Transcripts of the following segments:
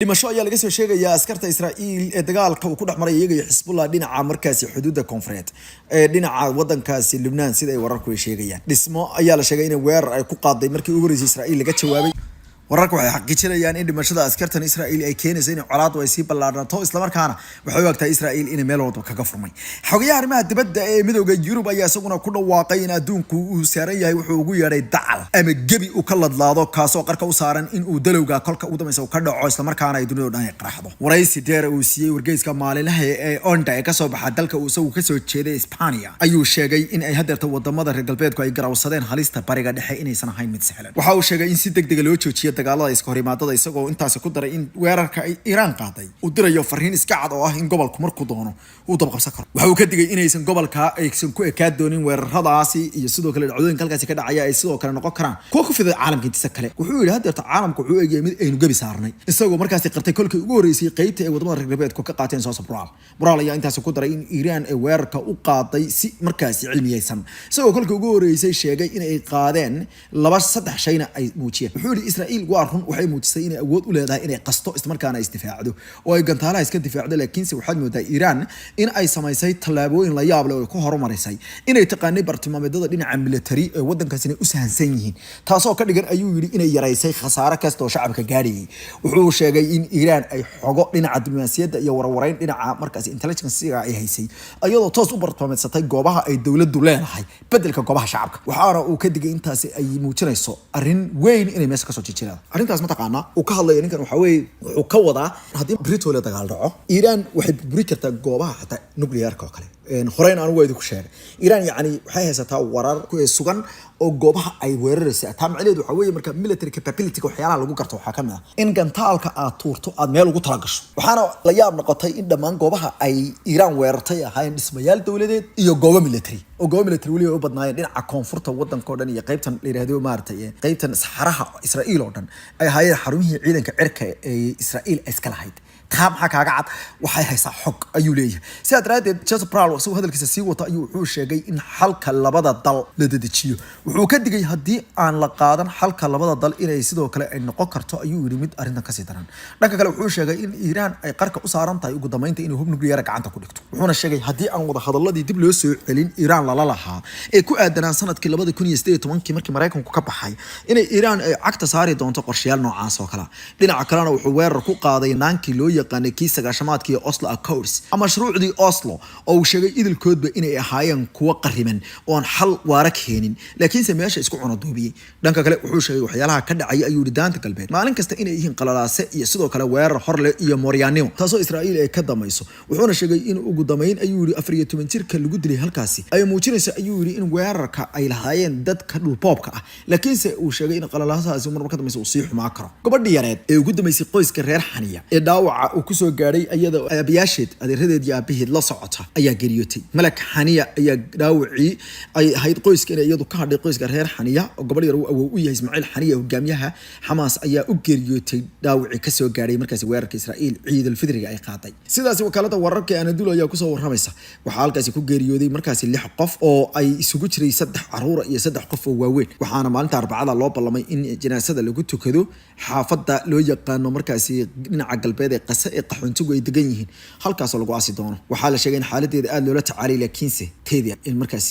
dhimasho ayaa laga soo sheegayaa askarta Israa'iil ee dagaalka uu ku dhexmaray iyaga iyo Xisbullah dhinaca markaasi xuduudda koonfureed ee dhinaca wadankaasi Lebanon sida ay wararku sheegayaan dhismo ayaa la sheegay in weerar ay ku qaaday markii ugu horeysay Israa'iil laga jawaabay wararku waxay xaqiijinayaan in dhimashada askartan Israa'iil ay keenayso in colaad ay sii ballaarnato isla markaana waxay u agtay Israa'iil in meel walba kaga furmay xogayaha arrimaha dibadda ee midowga Yurub ayaa isaguna ku dhawaaqay in adduunku uu saaran yahay wuxuu ugu yeeray dacal ama gebi uu ka ladlaado kaasoo qarka u saaran in uu dalowga kolka u dameyso ka dhaco isla markaana ay dunida dhan qaraxdo waraysi dheer uu siiyay wargeyska maalinlaha ee Onda ee ka soo baxa dalka uu isagu ka soo jeeday Isbaaniya ayuu sheegay in ay hadeerta wadamada reer galbeedku ay garawsadeen halista bariga dhexe inaysan ahayn mid sahlan waxa uu sheegay in si degdeg loo joojiyo dagaalada iska horimaadada isagoo intaas ku daray in weerarka ay Iran qaaday uu dirayo fariin iska cad oo ah in gobolku markuu doono uu dab qabsan karo waxa uu ka digay inaysan gobolka aysan ku ekaan doonin weeraradaasi iyo sidoo kale dhacdooyinka halkaas ka dhacaya ay sidoo kale noqon karaan kuwa ku fiday caalamka intiisa kale wuxuu yiri hadeerta caalamku wuxuu eegay mid aynu gabi saarnay isagoo markaas qartay kolkii ugu horeysay qaybta ee wadamada reer galbeedku ka qaateen soo sabral ayaa intaas ku daray in Iran ay weerarka u qaaday si markaas cilmiyeysan isagoo kolkii ugu horeysay sheegay in ay qaadeen laba saddex shayna ay muujiyeen wuxuu yiri Israa'iil waa run waxay muujisay inay awood u leedahay inay qasto isla markaana isdifaacdo oo ay gantaalaha iska difaacdo laakiin waxaad moodaa Iran in ay sameysay talaabooyin la yaab leh oo ku horumarisay inay taqaanay bartilmaameedyada dhinaca military ee wadankaasina u sahansan yihiin taasoo ka dhigan ayuu yiri inay yareysay khasaare kasta oo shacabka gaariyay wuxuu sheegay in Iran ay xogo dhinaca diblomaasiyadda iyo warwareyn dhinaca markaas intelligence-ga ay haysay ayadoo toos u bartilmaameedsatay goobaha ay dawladdu leedahay bedelka goobaha shacabka waxaana uu ka digay intaas ay muujinayso arrin weyn inay meesha ka soo jiraan arrintaas ma taqaana uu ka hadlay ninkan waxa weey wuxuu ka wadaa hadii Britain la dagaal dhaco Iran waxay buri kartaa goobaha xataa nuclear-ka oo kale horeen aan weeydu ku sheegay Iran yaani waxay haysataa warar ku sugan oo goobaha ay weeraraysaa taamcileed waxa weey marka military capability ka waxyaalaha lagu garto waxa kamid ah in gantaalka aad tuurto aad meel ugu tala gasho waxaana la yaab noqotay in dhammaan goobaha ay Iran weerartay ahaayeen dhismayaal dawladeed iyo goobo military oo goobo military wali u badnaayeen dhinaca koonfurta wadanka oo dhan iyo qaybtan la yiraahdo maartay qaybtan saxaraha Israa'iil oo dhan ay ahaayeen xarumihii ciidanka cirka ee Israa'iil iska lahayd qaab xakaaga cad waxay haysaa xog ayuu leeyahay sida daraadeed Joseph Prowl oo hadalkiisa sii wata ayuu wuxuu sheegay in xalka labada dal la dedejiyo wuxuu ka digay hadii aan la qaadan xalka labada dal inay sidoo kale ay noqon karto ayuu yiri mid arrintan ka sii daran dhanka kale wuxuu sheegay in Iran ay qarka u saaran tahay ugu dambeynta inuu hub nuclear gacanta ku dhigto wuxuuna sheegay hadii aan wada hadaladii dib loo soo celin Iran la lahaa ee ku aadanaan sanadkii 2018 markii Mareykanku ka baxay inay Iran ay cagta saari doonto qorshayaal noocaas oo kale dhinaca kalena wuxuu weerar ku qaaday naankii loo yaqaanay kiisa gaashamaadkii Oslo Accords ama mashruucii Oslo oo sheegay idilkoodba inay ahaayeen kuwa qariman oo aan xal waara keenin laakiin meesha isku cunadoobiyay dhanka kale wuxuu sheegay waxyaalaha ka dhacay ayuu daanta galbeed maalin kasta inay yihiin qalalaase iyo sidoo kale weerar horle iyo Mooryaanimo taasoo Israa'iil ay ka damayso wuxuuna sheegay in ugu dambeyn ayuu yiri 14 jirka lagu dilay halkaasi ay muujinayso ayuu yiri in weerarka ay lahaayeen dadka dhulboobka ah laakiin uu sheegay in qalalahaasi marba ka dameyso uu sii xumaa karo gabadhii yareed ee ugu dameysay qoyska reer Xaniya ee dhaawaca uu ku soo gaaray ayada aabiyaasheed adeeradeed iyo aabaheed la socota ayaa geeriyootay Malak Xaniya ayaa dhaawacii ay ahayd qoyska inay iyadu ka hadhay qoyska reer Xaniya oo gabadh yar uu u yahay Ismaaciil Xaniya hogaamiyaha Hamas ayaa u geeriyootay dhaawacii ka soo gaaray markaas weerarka Israa'iil Ciid al-Fidriga ay qaaday sidaas wakaalada wararka Anadolu ayaa ku soo waramaysa waxa halkaas ku geeriyooday markaas 6 qof oo ay isugu jiray 3 caruur iyo 3 qof oo waaweyn waxaana maalinta Arbacada loo ballamay in janaasada lagu tukado xaafada loo yaqaano markaas dhinaca galbeed ee qasa ee qaxoontigu ay degan yihiin halkaas lagu aasi doono waxa la sheegay in xaaladeeda aad loola tacaalay laakiinse teedii in markaas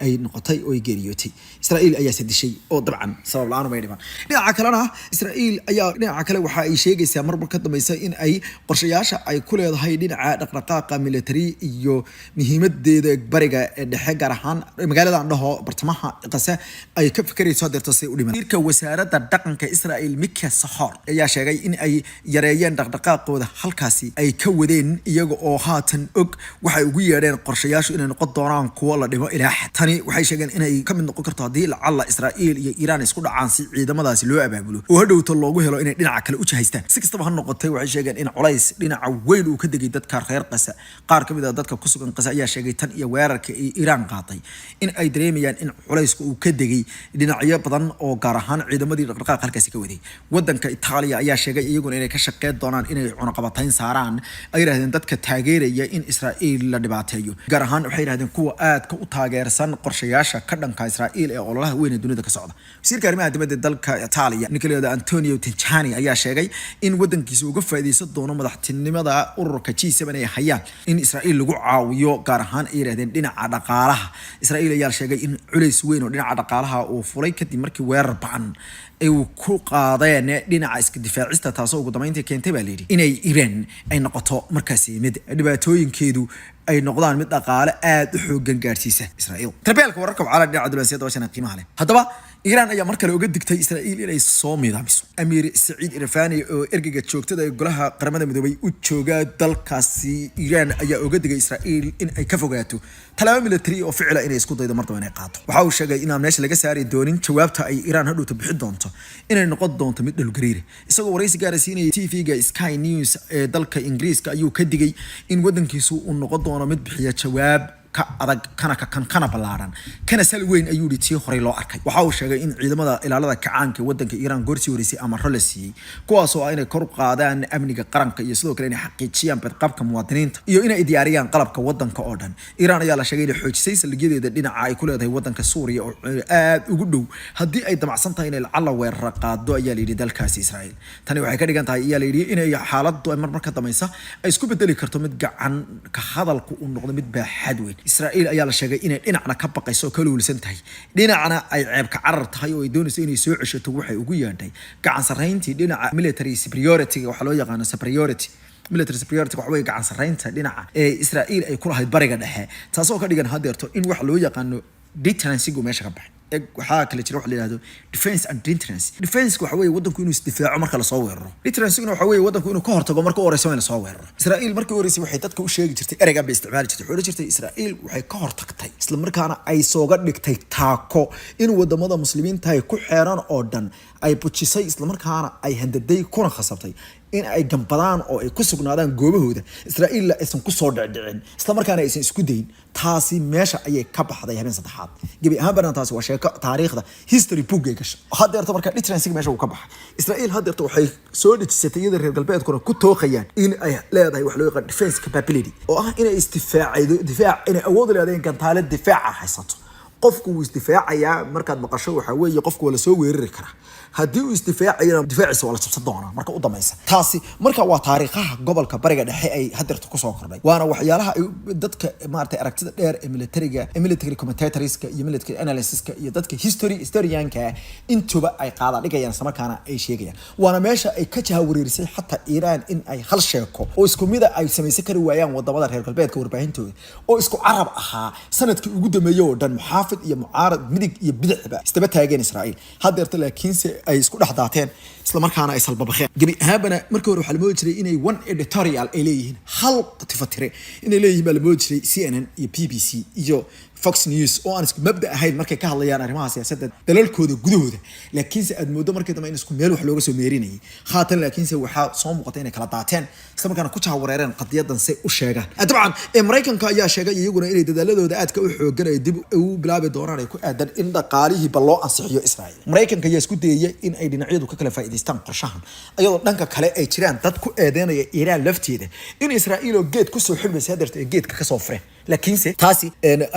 ay noqotay oo ay geeriyootay Israa'iil ayaa sadishay oo dabcan sabab la'aan ma dhiman dhinaca kalena Israa'iil ayaa dhinaca kale waxa ay sheegaysaa marba ka dambaysa in ay qorshayaasha ay ku leedahay dhinaca dhaqdhaqaaqa military iyo muhiimadeeda bariga ee dhexe gaar ahaan magaalada Andhaho bartamaha qasa ay ka fikirayso hadeerta si u dhiman wasiirka wasaaradda dhaqanka Israa'iil Mika Sahar ayaa sheegay in ay yareeyeen dhaqdhaqaaqooda halkaasi ay ka wadeen iyaga oo haatan og waxay ugu yeedheen qorshayaashu inay noqon doonaan kuwa la dhimo ilaa waxay sheegeen inay ka mid noqon karto hadii lacala Israa'iil iyo Iran isku dhacaan si ciidamadaasi loo abaabulo oo hadhowto loogu helo inay dhinaca kale u jahaystaan si kastaba ha noqotay waxay sheegeen in culays dhinaca weyn uu ka degay dadka reer Qasa qaar kamid ah dadka ku sugan Qasa ayaa sheegay tan iyo weerarka ee Iran qaaday in ay dareemayaan in culaysku uu ka degay dhinacyo badan oo gaar ahaan ciidamadii dhaqdhaqaaqa halkaasi ka waday wadanka Itaaliya ayaa sheegay iyaguna inay ka shaqeyn doonaan inay cunaqabatayn saaraan ay yiraahdeen dadka taageeraya in Israa'iil la dhibaateeyo gaar ahaan waxay yiraahdeen kuwa aad ka u taageersan qorshayaasha ka dhanka Israa'iil ee ololaha weyn ee dunida ka socda. Wasiirka arrimaha dibadda dalka Italia Nicola Antonio Tajani ayaa sheegay in wadankiisa uga faa'iideysan doono madaxtinimada ururka G7 ee hayaan in Israa'iil lagu caawiyo gaar ahaan ay yiraahdeen dhinaca dhaqaalaha. Israa'iil ayaa sheegay in culays weyn oo dhinaca dhaqaalaha uu fulay kadib markii weerar ba'an ay ku qaadeen dhinaca iska difaacista taasoo ugu dambeyntii keentay baa leeyahay inay Iran ay noqoto markaasi mid dhibaatooyinkeedu ay noqdaan mid dhaqaale aad u xooggan gaarsiisa Israa'iil. Tarbeelka wararka wacala dhinaca diblomaasiyadda waa qiimaha leh. Haddaba Iran ayaa markale uga digtay Israa'iil inay soo midaamiso. Amir Saeed Irfani oo ergeyga joogtada ee golaha qaramada midoobay u jooga dalkaasi Iran ayaa uga digay Israa'iil in ay ka fogaato talaabo military oo ficila inay isku daydo martaba inay qaato. Waxa uu sheegay in meesha laga saari doonin jawaabta ay Iran hadhowta bixi doonto inay noqon doonto mid dhul gariir. Isagoo wareysi gaarsiinayay TV-ga Sky News ee dalka Ingiriiska ayuu ka digay in wadankiisu uu noqon doono mid bixiya jawaab ka adag kana balaaran kana sal weyn ayuu dhitay horay loo arkay. Waxa uu sheegay in ciidamada ilaalada kacaanka wadanka Iran goorsi horeysay ama rolasi kuwaas oo ay kor u qaadaan amniga qaranka iyo sidoo kale inay xaqiijiyaan badqabka muwaadiniinta iyo inay diyaariyaan qalabka wadanka oo dhan. Iran ayaa la sheegay inay xoojisay saldhigyadeeda dhinaca ay ku leedahay wadanka Suuriya oo aad ugu dhow haddii ay damacsan tahay inay lacala weerar qaado ayaa la yiri dalkaasi Israa'iil. Tani waxay ka dhigan tahay ayaa la yiri inay xaaladdu ay marka dambaysa ay isku bedeli karto mid gacan ka hadalku uu noqdo mid baaxad weyn. Israa'iil ayaa la sheegay inay dhinacna ka baqayso ka luulsan tahay dhinacna ay ceeb ka carar tahay oo ay doonayso inay soo ceshato waxay ugu yeedhay gacan sarreyntii dhinaca military superiority waxa loo yaqaan superiority military superiority waxa way gacan sarreynta dhinaca ee Israa'iil ay ku lahayd bariga dhexe taasoo ka dhigan hadeerto in wax loo yaqaano deterrence meesha ka baxay waxaa kale jira waxa la yiraahdo defense and deterrence. Defense waxa weeye wadanku inuu isdifaaco marka la soo weeraro. Deterrence waxa weeye wadanku inuu ka hortago marka uu horeyso in la soo weeraro. Israa'iil markii horeysay waxay dadka u sheegi jirtay ereyga bay isticmaali jirtay. Wuxuu jirtay Israa'iil waxay ka hortagtay isla markaana ay sooga dhigtay taako in wadamada muslimiinta ay ku xeeran oo dhan ay bujisay isla markaana ay handaday kuna khasabtay in ay gambadaan oo ay ku sugnaadaan goobahooda Israa'iil aysan ku soo dhicin isla markaana aysan isku dayin. Taasi meesha ayay ka baxday habeen saddexaad. Gabi ahaan bannaantaasi waa sheeko taariikhda history book ay gashay. Hadeerta marka deterrence meesha uu ka baxay. Israa'iil hadeerta waxay soo dhijisatay iyada reer galbeedkuna ku tooqayaan in ay leedahay wax loo yaqaan defense capability oo ah inay isdifaacaydo inay awood u leedahay gantaale difaaca haysato. qofku uu isdifaacayaa markaad maqasho waxa weeye qofku wala soo weerari kara hadii uu isdifaacayna difaaciisa wala jabsan doona marka u dameysa taasi marka waa taariikhaha gobolka bariga dhexe ay hadirta ku soo kordhay waana waxyaalaha dadka maartay aragtida dheer ee military commentatorska iyo military analysiska iyo dadka historianka intuba ay qaada dhigayaan samarkaana ay sheegayaan waana meesha ay ka jahawareerisay xataa Iran in ay hal sheeko oo isku mid ah ay sameeyay kari waayaan wadamada reer galbeedka warbaahintooda oo isku carab ahaa sanadkii ugu dambeeyay oo dhan muxaafid iyo mucaarad midig iyo bidixba istaba taageen Israa'iil hadeerta laakiinse ay isku dhaxdaateen isla markaana ay salbabxeen gabi ahaabana markii hore waxa la moodi jiray inay one editorial ay leeyihiin hal tifatire inay leeyihiin baa la moodi jiray CNN iyo BBC iyo Fox News oo aan isku mabda ahayn markay ka hadlayaan arrimaha siyaasadda dalalkooda gudahooda laakiinse aad moodo markii dambe in isku meel wax looga soo meerinayay haatan laakiinse waxa soo muuqatay inay kala daateen isla markaana ku jahawareereen qadiyadan say u sheegaan dabcan Mareykanka ayaa sheegay iyaguna inay dadaaladooda aadka u xooggan ay dib u bilaabi doonaan ay ku aadan in dhaqaalihii bal loo ansixiyo Israa'iil Mareykanka ayaa isku dayay in ay dhinacyadu ka kala faa'iideystaan qorshahan iyadoo dhanka kale ay jiraan dad ku eedeynaya Iran lafteeda in Israa'iil oo geed ku soo xilbisay hadarta geedka ka soo fureen laakiinse taasi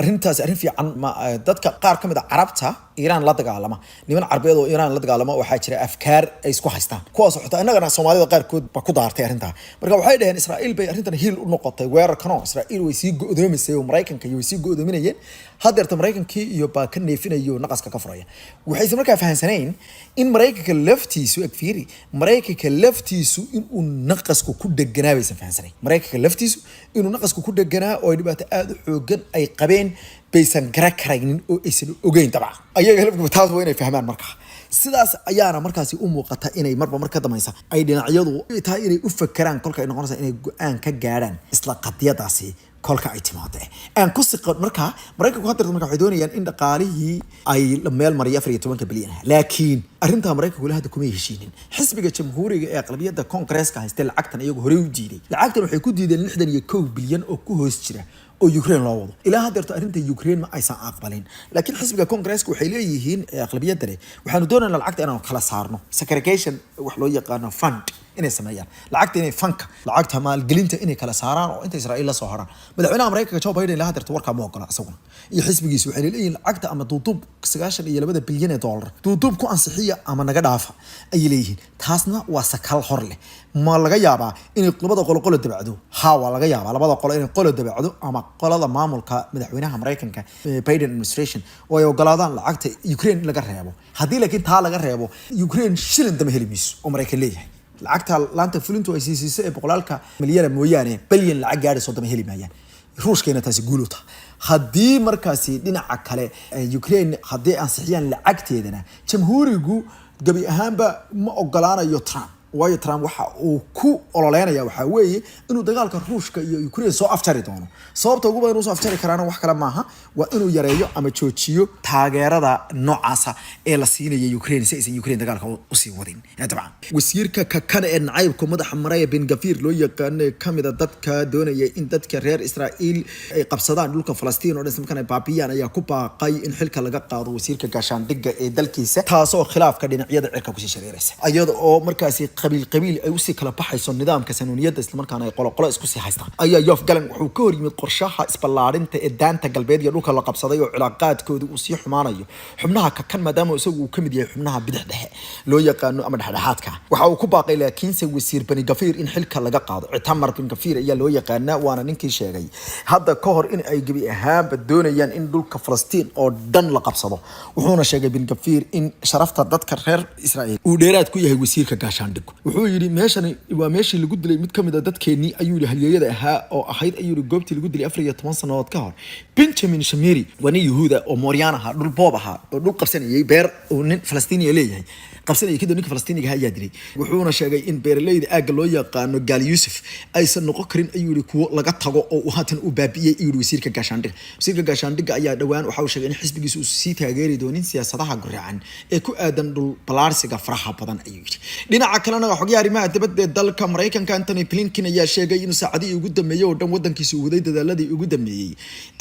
arrin fiican ma dadka qaar kamid ah Carabta Iran la dagaalama niman Carbeed oo Iran la dagaalama waxa jira afkaar ay isku haystaan kuwaas oo xitaa inagana Soomaalida qaar kood ba ku daartay arrinta marka waxay dhaheen Israa'iil bay arrintan hiil u noqotay weerarkan oo Israa'iil way sii go'doomisay oo Mareykanka way sii go'doominayeen hadeerta Mareykankii iyo baa ka neefinayo naqaska ka furaya waxay markaa fahansaneen in Mareykanka laftiisu agfiiri Mareykanka laftiisu in uu naqasku ku deganaabaysan fahansanay Mareykanka laftiisu inuu naqasku ku deganaa oo dhibaato aad u xooggan ay qabeen baysan garakaraynin oo aysan ogeyn dabcan ayaga laftiisu taas waa inay fahmaan markaa sidaas ayaana markaasi u muuqata inay marka dameysa ay dhinacyadu tahay inay u fakaraan kolka ay noqonaysa inay go'aan ka gaaraan isla qadiyadaasi kolka ay timaado aan ku siqad marka Mareykanku hadirta marka waxay doonayaan in dhaqaalihii ay la meel mariyo 14 bilyan laakiin arrinta Mareykanku la hada kuma heshiinin xisbiga jamhuuriga ee aqlabiyadda Congress-ka haystay lacagtan iyagu hore u diiday lacagtan waxay ku diideen 61 bilyan oo ku hoos jira oo Ukraine loo wado ilaa hadeerto arrinta Ukraine ma aysan aqbalin laakiin xisbiga Congress waxay leeyihiin aqlabiyad leh waxaanu doonaynaa lacagta inaan kala saarno segregation wax loo yaqaan fund inay sameeyaan lacagta inay fanka lacagta maalgelinta inay kala saaraan oo inta Israa'iil la soo haraan madaxweynaha Mareykanka Joe Biden ilaa hadeerto warka ma ogola asaguna iyo xisbigiisu waxay leeyihiin lacagta ama duuduub 92 bilyan dollar duuduub ku ansixiya ama naga dhaafa ay leeyihiin taasna waa sakal hor leh ma laga yaabaa in labada qolo dabacdo waa laga yaabaa labada qolo in qolo dabacdo ama qolada maamulka madaxweynaha Mareykanka Biden administration oo ay ogolaadaan lacagta Ukraine laga reebo hadii laakiin taa laga reebo Ukraine shilin dama heli mayso oo Mareykan leeyahay lacagta laanta fulintu ay siisay boqolaalka milyan mooyaane bilyan lacag gaadhay soo dama heli maayaan ruushkeena taasi guuluta haddii markaasi dhinaca kale Ukraine haddii ansixiyaan lacagteedana jamhuurigu gabi ahaanba ma ogolaanayo Trump waayo Trump waxa uu ku ololeynaya waxa weeye inuu dagaalka Ruushka iyo Ukraine soo afjari doono sababta ugu badan uu soo afjari karaana wax kale maaha waa inuu yareeyo ama joojiyo taageerada noocaasa ee la siinayo Ukraine si aysan Ukraine dagaalka u sii wadin dabcan wasiirka kan ee nacaybka madaxa Maraya Ben Gvir loo yaqaan kamida dadka doonaya in dadka reer Israa'iil ay qabsadaan dhulka Falastiin oo dhan markaan baabiyaan ayaa ku baaqay in xilka laga qaado wasiirka gaashaandhigga ee dalkiisa taasoo khilaafka dhinacyada cirka ku sii shareeraysa iyadoo oo markaasi qabiil ay u sii kala baxayso nidaamka sanuuniyada isla markaana ay qolo isku sii haystaan ayaa Yof Galan wuxuu ka hor yimid qorshaha isballaarinta ee daanta galbeed iyo dhulka la qabsaday oo cilaaqaadkoodu uu sii xumaanayo xubnaha kan maadaama isagu uu kamid yahay xubnaha bidix dhexe loo yaqaan ama dhexdhexaadka waxa uu ku baaqay laakiinse wasiir Ben Gvir in xilka laga qaado Itamar Ben Gvir ayaa loo yaqaan waana ninkii sheegay hadda ka hor in ay gabi ahaanba doonayaan in dhulka Falastiin oo dhan la qabsado wuxuuna sheegay Ben Gvir in sharafta dadka reer Israa'iil uu dheeraad ku yahay wasiirka gaashaandhigga wuxuu yiri meeshani waa meeshii lagu dilay mid kamid ah dadkeenii ayuu yiri halyeeyada ahaa oo ahayd ayuu yiri goobtii lagu dilay 14 sanadood ka hor Benjamin Shamiri wani Yahuuda oo Mooryaana ahaa dhul boob ahaa oo dhul qabsanayay beer oo nin Falastiini leeyahay qabsanayay kadib ninka Falastiiniga ayaa dilay wuxuuna sheegay in beeraleyda aaga loo yaqaano Gal Yusuf aysan noqon karin ayuu yiri kuwo laga tago oo haatan u baabiyay ayuu wasiirka gaashaandhigga ayaa dhawaan waxa uu sheegay in xisbigiisu uu sii taageeri doonin siyaasadaha gurracan ee ku aadan dhul balaarsiga faraha badan ayuu yiri dhinaca kalena xogaha arrimaha dibadda dalka Mareykanka Anthony Blinken ayaa sheegay in saacadii ugu dambeeyay oo dhan wadankiisa uu waday dadaaladii ugu dambeeyay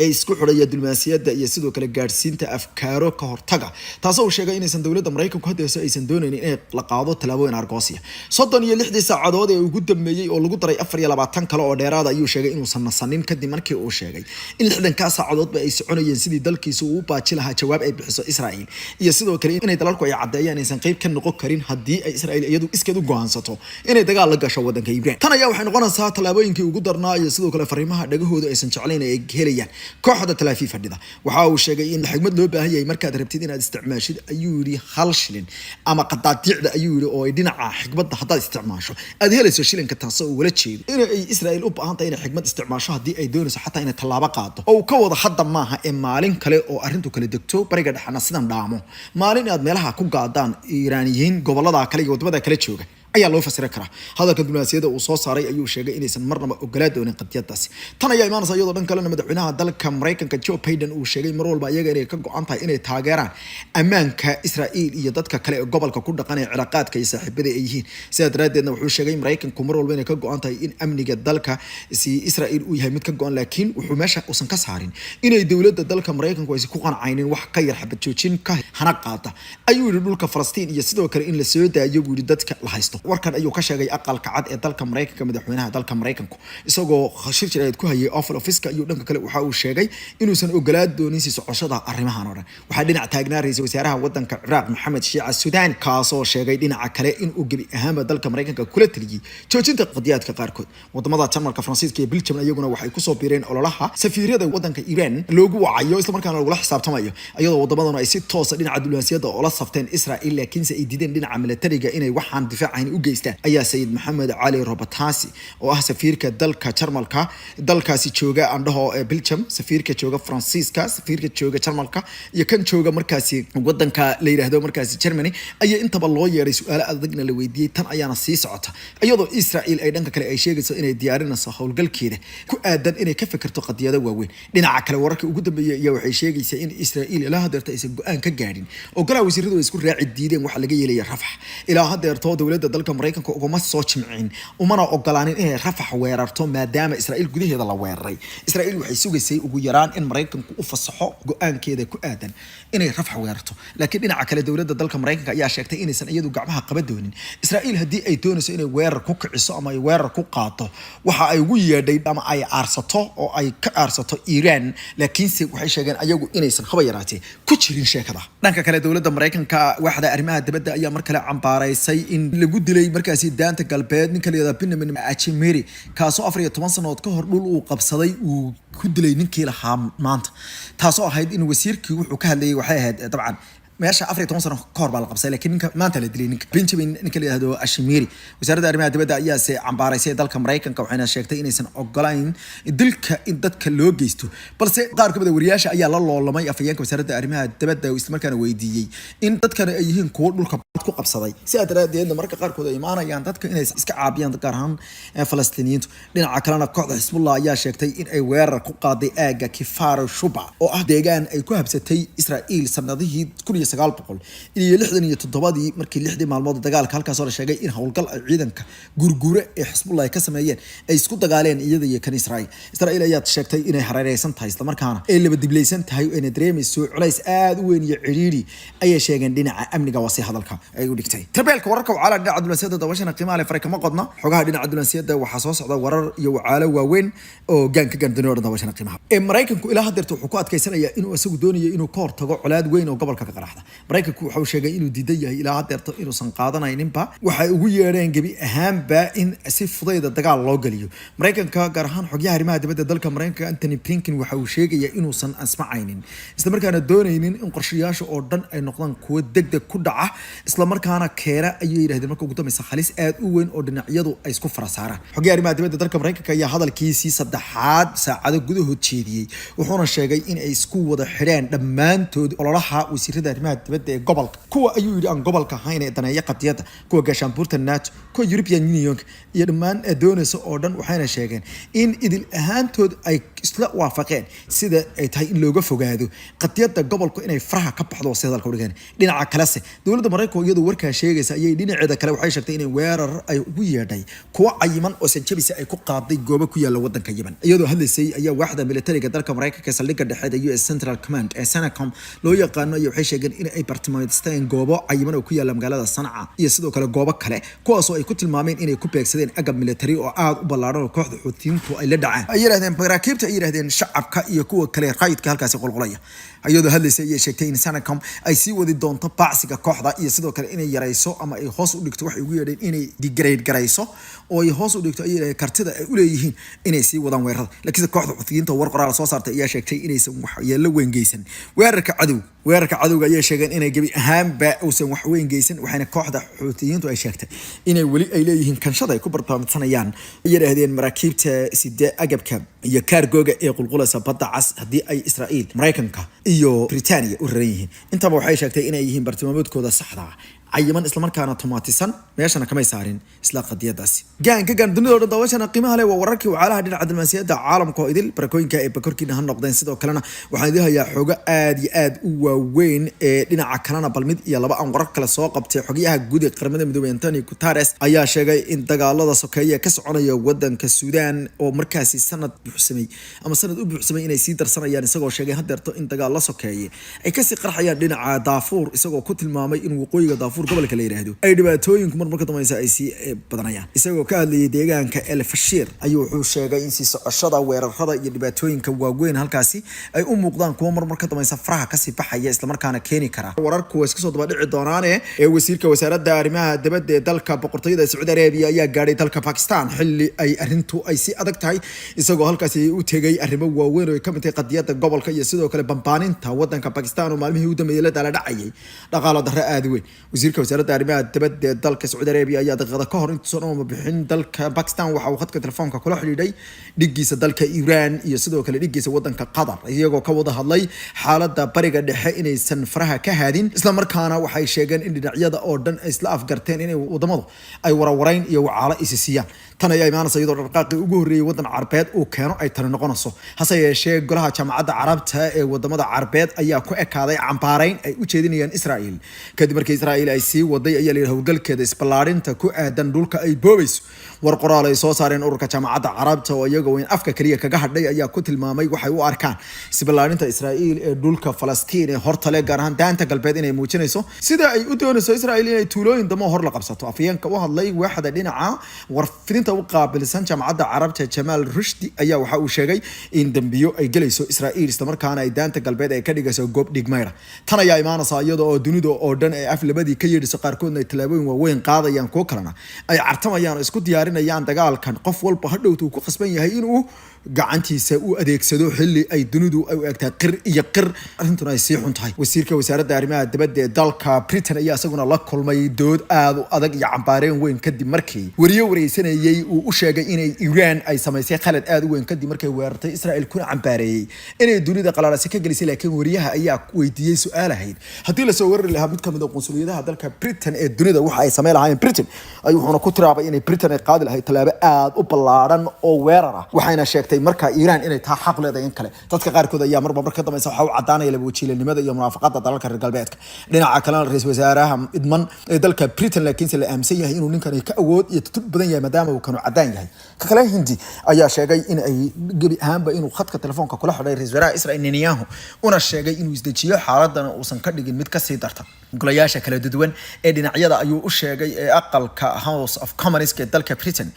ee isku xidhaya diblomaasiyadda iyo sidoo kale gaarsiinta afkaaro ka hortaga taasoo uu sheegay inaysan dowladda Mareykanku hadda aysan doonaynin in la qaado talaabooyin argoosi 36 saacadood ee ugu dambeeyay oo lagu daray 24 kale oo dheeraad ayuu sheegay inuusan nasanin kadib markii uu sheegay in 60 saacadood ay soconayeen sidii dalkiisa uu u baaji lahaa jawaab ay bixiso Israa'iil iyo sidoo kale inay dalalku ay cadeeyaan inaysan qayb ka noqon karin haddii ay Israa'iil iyadu iskeed u go'aansato inay dagaal la gasho wadanka Ukraine tan ayaa waxay noqonaysaa talaabooyinkii ugu darnaa iyo sidoo kale fariimaha dhagahooda aysan jeclayn ay helayaan kooxda Tel Aviv fadhida waxa uu sheegay in xigmad loo baahan yahay markaad rabtid inaad isticmaashid ayuu yiri hal shilin ama qadaadiicda ayuu yiri oo ay dhinaca xigmadda hadda isticmaasho aad helayso shilinka taasoo wala jeedo in ay Israa'iil u baahan tahay inay xigmad isticmaasho haddii ay doonayso xataa inay tallaabo qaado oo ka wada hadda maaha ee maalin kale oo arrintu kala degto bariga dhaxana sidan dhaamo maalin aad meelaha ku gaadaan Iiraaniyiin gobolada kale iyo wadamada kale jooga ayaa loo fasiray karaa hadalka diblomaasiyadda uu soo saaray ayuu sheegay inaysan marnaba ogolaad doonin qadiyadaasi tan ayaa imaanaysa iyadoo dhan kale madaxweynaha dalka Mareykanka Joe Biden uu sheegay mar walba iyaga inay ka go'an tahay inay taageeraan ammaanka Israa'iil iyo dadka kale ee gobolka ku dhaqanaya cilaaqaadka iyo saaxiibada ay yihiin sidaa daraadeedna wuxuu sheegay Mareykanku mar walba inay ka go'an tahay in amniga dalka si Israa'iil uu yahay mid ka go'an laakiin wuxuu meesha uusan ka saarin inay dawladda dalka Mareykanku ay ku qancaynin wax ka yar xabad joojin ka hana qaata ayuu yiri dhulka Falastiin iyo sidoo kale in la soo daayo buu dadka la haysto warkan ayuu ka sheegay aqalka cad ee dalka Mareykanka madaxweynaha dalka Mareykanku isagoo khashir jireed ku hayay Oval Office-ka iyo dhanka kale waxa uu sheegay inuusan ogolaad doonin si socoshada arrimahan oo dhan waxa dhinac taagnaa ra'iisul wasaaraha wadanka Ciraaq Mohamed Shia Sudan kaasoo sheegay dhinaca kale in uu gabi ahaanba dalka Mareykanka kula taliyay joojinta qadiyadka qaarkood wadamada Jarmalka Faransiiska iyo Belgium ayaguna waxay ku soo biireen ololaha safiirada wadanka Iran loogu wacayo isla markaana lagu xisaabtamayo iyadoo wadamadan ay si toos ah dhinaca diblomaasiyadda oo la safteen Israa'iil laakiin ay diideen dhinaca militariga inay waxaan difaacayn u geystaan ayaa Sayid Maxamed Ali Robatasi oo ah safiirka dalka Jarmalka dalkaasi jooga andhaho ee Belgium safiirka jooga Faransiiska safiirka jooga Jarmalka iyo kan jooga markaasi wadanka la yiraahdo markaasi Germany ayaa intaba loo yeeray su'aalo adagna la weydiiyay tan ayaana sii socota iyadoo Israa'iil ay dhanka kale ay sheegayso inay diyaarinayso howlgalkeeda ku aadan inay ka fikirto qadiyada waaweyn dhinaca kale wararka ugu dambeeyay ayaa waxay sheegaysaa in Israa'iil ilaa hadeerta aysan go'aan ka gaarin oo golaha wasiiradu ay isku raaci diideen waxa laga yeelay Rafah ilaa hadeerta dawladda dalka Mareykanka uguma soo jimcin umana ogolaanin inay Rafax weerarto maadaama Israa'iil gudaheeda la weeraray. Israa'iil waxay sugaysay ugu yaraan in Mareykanku u fasaxo go'aankeeda ku aadan inay Rafax weerarto, laakiin dhinaca kale dowladda dalka Mareykanka ayaa sheegtay inaysan iyadu gacmaha qaban doonin Israa'iil haddii ay doonayso inay weerar ku kiciso ama ay weerar ku qaato waxa ay ugu yeedhay ama ay aarsato oo ay ka aarsato Iran, laakiinse waxay sheegeen ayagu inaysan haba yaraatee ku jirin sheekada. dhanka kale dowladda Mareykanka waxda arrimaha dibadda ayaa mar kale cambaaraysay in lagu dilay markaasi daanta galbeed ninka la yiraahdo Benjamin Achimeri kaasoo 14 sanadood ka hor dhul uu qabsaday uu ku dilay ninkii lahaa maanta, taasoo ahayd in wasiirkii wuxuu ka hadlayay waxay ahayd dabcan meesha 14 sano ka hor baa la qabsay, laakiin ninka maanta la dilay ninka Benjamin ninka la yiraahdo Achimeri. wasaaradda arrimaha dibadda ayaa se cambaaraysay dalka Mareykanka waxayna sheegtay inaysan ogolayn dilka in dadka loo geysto, balse qaar ka mid ah wariyaasha ayaa la loolamay afayeenka wasaaradda arrimaha dibadda oo isla markaana weydiiyay in dadkan ay yihiin kuwo dhulka ku qabsaday si aad marka qaarkood ay imaanayaan dadka inay iska caabiyaan gaar ahaan Falastiiniyiintu. dhinaca kalena kooxda Hezbollah ayaa sheegtay in ay weerar ku qaaday aaga Kfar Shuba oo ah deegaan ay ku habsatay Israa'iil sanadihii 1967 markii 6 maalmood dagaalka halkaas oo la sheegay in howlgal ay ciidanka gurgure ee Hezbollah ka sameeyeen ay isku dagaaleen iyada iyo kan Israa'iil ayaa sheegtay inay hareereysan tahay isla markaana ay laba diblaysan tahay oo inay dareemayso culays aad u weyn iyo ciriiri ayay sheegeen dhinaca amniga wasi hadalka ay u dhigtay. tarbeelka wararka wacala dhinaca diblomaasiyadda dawashana qiimaha leh farka ma qodna xogaha dhinaca diblomaasiyadda waxa soo socda warar iyo wacala waaweyn oo gaanka gandanoor dawashana qiimaha Mareykanku ilaa hadeerta wuxuu ku adkeysanayaa inuu isagu doonayo inuu ka hortago colaad weyn oo gobolka ka qaraxda. Mareykanku wuxuu sheegay inuu diidan yahay ilaa hadeerta inuusan qaadanayninba waxay ugu yeedheen gebi ahaanba in si fudayda dagaal loo galiyo. Mareykanka gaar ahaan xogyaha arrimaha dibadda dalka Mareykanka Anthony Blinken waxa uu sheegayaa inuusan asmacaynin isla markaana doonaynin in qorshayaasha oo dhan ay noqdaan kuwo degdeg ku dhaca isla markaana keena ayay yiraahdeen marka ugu dambaysa halis aad u weyn oo dhinacyadu ay isku farasaaraan. xogyaha arrimaha dibadda dalka Mareykanka ayaa hadalkiisii saddexaad saacado gudahood jeediyay wuxuuna sheegay in ay isku wada xireen dhammaantood ololaha wasiirada arrimaha dibadda ee gobolka kuwa ayuu yiri aan gobolka ahayn ee daneeya qadiyada kuwa gaashaanbuurta NATO kuwa European Union iyo dhammaan doonaysa oo dhan waxayna sheegeen in idil ahaantood ay isla waafaqeen sida ay tahay in looga fogaado qadiyada gobolka inay faraha ka baxdo sida dalka wadaan. dhinaca kale dowladda Mareykanka iyadoo warkaa sheegaysa ayay dhinaceeda kale waxay sheegtay in weerar ay ugu yeedhay kuwa cayiman oo sanjabisa ay ku qaaday goobo ku yaala wadanka Yemen. iyadoo hadlaysay ayaa waaxda militariga dalka Mareykanka saldhigga dhexe ee US Central Command ee CENTCOM loo yaqaano iyo waxay sheegeen in ay bartilmaameedsteen goobo cayiman oo ku yaala magaalada Sanca iyo sidoo kale goobo kale kuwaas oo ay ku tilmaameen inay ku beegsadeen agab military oo aad u ballaaran oo kooxda Xuutiyiintu ay la dhaceen. ay yiraahdeen maraakiibta ay yiraahdeen shacabka iyo kuwa kale qaydka halkaas qulqulaya. iyadoo hadlaysay ay sheegtay in CENTCOM ay sii wadi doonto baacsiga kooxda iyo sidoo kale inay yareyso ama ay hoos u dhigto waxay ugu yeedheen inay degrade garayso oo ay hoos u dhigto ay kartida ay u leeyihiin inay sii wadaan weerarada. laakiin kooxda Xuutiyiinta war qoraal soo saartay ayaa sheegtay inaysan wax yeelo weyn geysan weerarka cadowga ayay sheegeen inay gabi ahaanba uusan wax weyn geysan waxayna kooxda Xuutiyiintu ay sheegtay inay wali ay leeyihiin kanshada ay ku bartilmaameedsanayaan ay yiraahdeen maraakiibta sidee agabka iyo kaargooga ee qulqulaysa badda cas haddii ay Israa'iil Mareykanka iyo Britania u raran yihiin intaba waxay sheegtay inay yihiin bartilmaameedkooda saxda ah cayiman isla markaana tomaatisan meeshana kamay saarin isla qadiyadaasi. gaanka gandunida oo dhan dawashana qiimaha leh waa wararkii wacalaha dhinaca diblomaasiyadda caalamka oo idil barakooyinka ee bakorkiina ha noqdeen sidoo kalena waxaan idin hayaa xogo aad iyo aad u waaweyn ee dhinaca kalena balmid iyo laba aan warar kale soo qabtay. xogyaha guud ee qaramada midoobay Antonio Guterres ayaa sheegay in dagaalada sokeeye ka soconaya wadanka Suudaan oo markaasi sanad u buuxsamay inay sii darsanayaan isagoo sheegay hadeerto in dagaal la sokeeye ay kasii qarxayaan dhinaca Darfur isagoo ku tilmaamay in waqooyiga Darfur gobolka la yiraahdo ay dhibaatooyinku marka dambaysa ay sii badanayaan. isagoo ka hadlayay deegaanka El Fasher ayuu wuxuu sheegay in si socoshada weerarada iyo dhibaatooyinka waaweyn halkaasi ay u muuqdaan kuwa marka dambaysa faraha ka sii baxaya isla markaana keeni kara wararku way iska soo daba dhici doonaan ee wasiirka wasaaradda arrimaha dibadda ee dalka boqortooyada Saudi Arabia ayaa gaaray dalka Pakistan xilli ay arintu ay si adag tahay isagoo halkaasi u tegay arrimo waaweyn oo ka mid ah qadiyada gobolka iyo sidoo kale bambaaninta wadanka Pakistan oo maalmihii u dambeeyay la dhacayay dhaqaale darro aad weyn. wasiirka wasaaradda arrimaha dibadda ee dalka Saudi Arabia ayaa daqiiqada ka hor intuusan uma bixin dalka Pakistan waxa uu khadka telefoonka kula xiriiray dhigiisa dalka Iran iyo sidoo kale dhigiisa wadanka Qatar iyagoo ka wada hadlay xaaladda bariga dhexe inaysan faraha ka haadin isla markaana waxay sheegeen in dhinacyada oo dhan ay isla afgarteen inay wadamadu ay warawareyn iyo wacaalo isisiyaan. tan ayaa imaanaysa iyadoo dhaqaaqii ugu horeeyay wadan Carbeed uu keeno ay tan noqonayso hase yeeshee golaha jaamacadda Carabta ee wadamada Carbeed ayaa ku ekaaday cambaareyn ay u jeedinayaan Israa'iil kadib markii Israa'iil ay ay sii waday ayaa la howlgalkeeda isballaarinta ku aadan dhulka ay boobayso war qoraal ay soo saareen ururka jaamacadda carabta oo iyaga weyn afka kaliya kaga hadhay ayaa ku tilmaamay waxay u arkaan isballaarinta Israa'iil ee dhulka Falastiin ee hortale gaar ahaan daanta galbeed inay muujinayso sida ay u doonayso Israa'iil inay tuulooyin damo hor la qabsato afyeenka u hadlay waaxda dhinaca warfidinta u qaabilsan jaamacadda carabta Jamal Rushdi ayaa waxa uu sheegay in dambiyo ay galayso Israa'iil isla markaana ay daanta galbeed ay ka dhigayso goob dhigmayra tan ayaa imaanaysa iyadoo oo dunida oo dhan ay af labadii ka yeedhiso qaarkoodna ay talaabooyin waaweyn qaadayaan kuwa kalena ay cartamayaan oo isku diyaarinayaan dagaalkan qof walba hadhowtu ku qasban yahay inuu gacantiisa u adeegsado xilli ay dunidu ay u egtahay qir iyo qir arrintuna ay sii xun tahay wasiirka wasaaradda arrimaha dibadda ee dalka Britain ayaa isaguna la kulmay dood aad u adag iyo cambaareen weyn kadib markii wareysanayay uu u sheegay inay Iran ay samaysay khalad aad u weyn kadib markay weerartay Israa'iil kuna cambaareeyay inay dunida qalalaasi ka gelisay laakiin wariyaha ayaa weydiiyay su'aal ahayd haddii la soo weerari lahaa mid kamid ah qunsuliyadaha dalka Britain ee dunida waxa ay sameyn lahaayeen Britain ay wuxuuna ku tiraabay inay Britain ay qaadi lahayd talaabo aad u ballaaran oo weerar ah waxayna sheegtay marka Iran inay taa xaq leedahay in kale dadka qaarkood ayaa marba marka dambaysa waxa uu cadaanaya laba wajiilanimada iyo munaafaqada dalalka reer galbeedka dhinaca kale ra'iisul wasaaraha idman ee dalka Britain laakiin la aaminsan yahay inuu ninkan ka awood iyo tutub badan yahay maadaama uu kanu cadaan yahay ka kale Hindi ayaa sheegay in ay gabi ahaanba inuu khadka telefoonka kula xidhay ra'iisul wasaaraha Israa'iil Netanyahu una sheegay inuu isdejiyo xaaladana uusan ka dhigin mid ka sii darta golayaasha kala duwan ee dhinacyada ayuu u sheegay ee aqalka House of Commons ee dalka Britain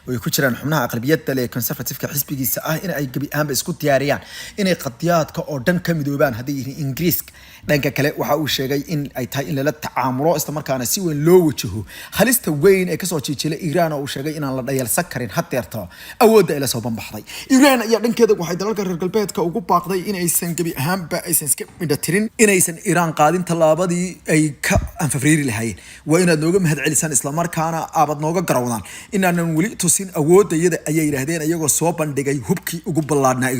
oo ay ku jiraan xubnaha aqlabiyadda ee conservative-ka xisbigiisa ah in ay gabi ahaanba isku diyaariyaan inay qadiyaadka oo dhan ka midoobaan haddii yihiin Ingiriiska dhanka kale waxa uu sheegay in ay tahay in la tacaamulo isla markaana si weyn loo wajaho halista weyn ee ka soo jiijilay Iran oo uu sheegay inaan la dhayalsan karin hadeerto awoodda ay la soo banbaxday Iran ayaa dhankeeda waxay dalalka reer galbeedka ugu baaqday in aysan gabi ahaanba aysan iska midhatirin inaysan Iran qaadin talaabadii ay ka anfafriiri lahaayeen waa inaad nooga mahad celisaan isla markaana aabad nooga garawdaan inaanan weli tusin awoodayada ayay yiraahdeen iyagoo soo bandhigay hubkii ugu ballaadnaa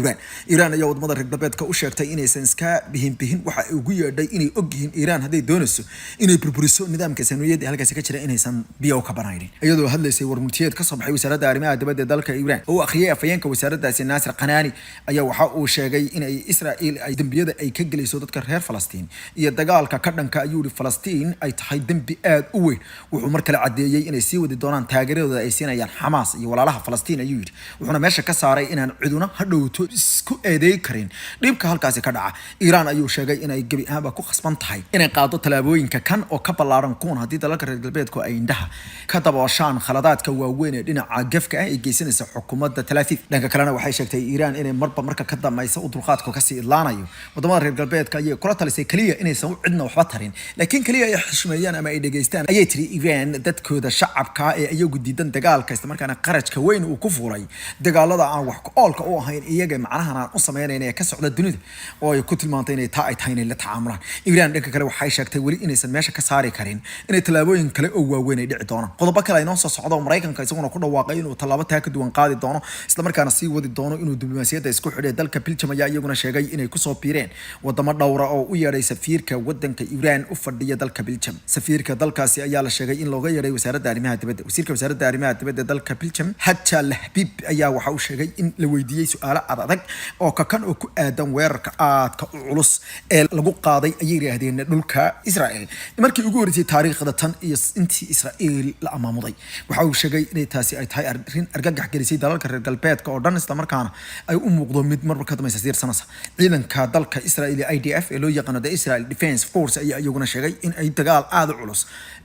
Iran ayaa wadamada reer galbeedka u sheegtay inaysan iska bihin waxa ay ugu yeedhay inay ogyihiin Iran haday doonayso inay burburiso nidaamka saamiyada halkaas ka jira inaysan biyo ka banaanin iyadoo hadlaysay warmultiyeed ka soo baxay wasaaradda arrimaha dibadda dalka Iran oo akhriyay afayeenka wasaaraddaasi Nasir Qanaani ayaa waxa uu sheegay in ay Israa'iil ay dambiyada ay ka galayso dadka reer Falastiin iyo dagaalka ka dhanka ayuu Falastiin ay tahay dambi aad u weyn wuxuu mar kale cadeeyay inay sii wadi doonaan taageeradooda ay siinayaan Hamas iyo walaalaha Falastiin ayuu yiri wuxuuna meesha ka saaray inaan ciduna hadhowto isku eedeey karin dhibka halkaas ka dhaca Iran ayuu sheegay inay gabi ahaanba ku khasban tahay inay qaado talaabooyinka kan oo ka ballaaran kuwan haddii dalalka reer galbeedku ay indhaha ka dabooshaan khaladaadka waaweyn ee dhinaca gafka ah ay geysanaysa xukuumadda Tel Aviv dhanka kalena waxay sheegtay Iran inay marka ka dambaysa u dulqaadku ka sii idlaanayo wadamada reer galbeedka ayay kula talisay kaliya inaysan cidna waxba tarin laakiin kaliya ay xushmeeyaan ama ay dhageystaan ayay tiri Iran dadkooda shacabka ee ayagu diidan dagaalka isla markaana qarashka weyn uu ku fuulay dagaalada aan wax ku oolka u ahayn iyaga macnaha aan u sameeyeen ee ka socda dunida oo ay ku tilmaantay inay taa ay tahay in la tacaamulaan Iran dhanka kale waxay sheegtay wali inaysan meesha ka saari karin inay talaabooyin kale oo waaweyn ay dhici doonaan qodobo kale ay noo soo socdo Mareykanka isaguna ku dhawaaqay inuu talaabo taa ka duwan qaadi doono isla markaana sii wadi doono inuu diblomaasiyadda isku xidhay dalka Belgium ayaa iyaguna sheegay inay ku soo biireen wadamo dhowr ah oo u yeeray safiirka wadanka Iran u fadhiya dalka Belgium safiirka dalkaasi ayaa la sheegay in looga yeeray wasaaradda arrimaha dibadda wasiirka wasaaradda arrimaha dibadda dalka Belgium Hatta Lahbib ayaa waxa uu sheegay in la weydiiyay su'aalo adag oo ka kan oo ku aadan weerarka aadka u culus ee lagu qaaday ayay yiraahdeen dhulka Israa'iil markii ugu horeysay taariikhda tan iyo intii Israa'iil la amaamuday waxa uu sheegay in taasi ay tahay arrin argagax gelisay dalalka reer galbeedka oo dhan isla markaana ay u muuqdo mid marba ka dambaysa siirsanaysa ciidanka dalka Israa'iil IDF ee loo yaqaan Israel Defense Force ayaa iyaguna sheegay in ay dagaal aad u culus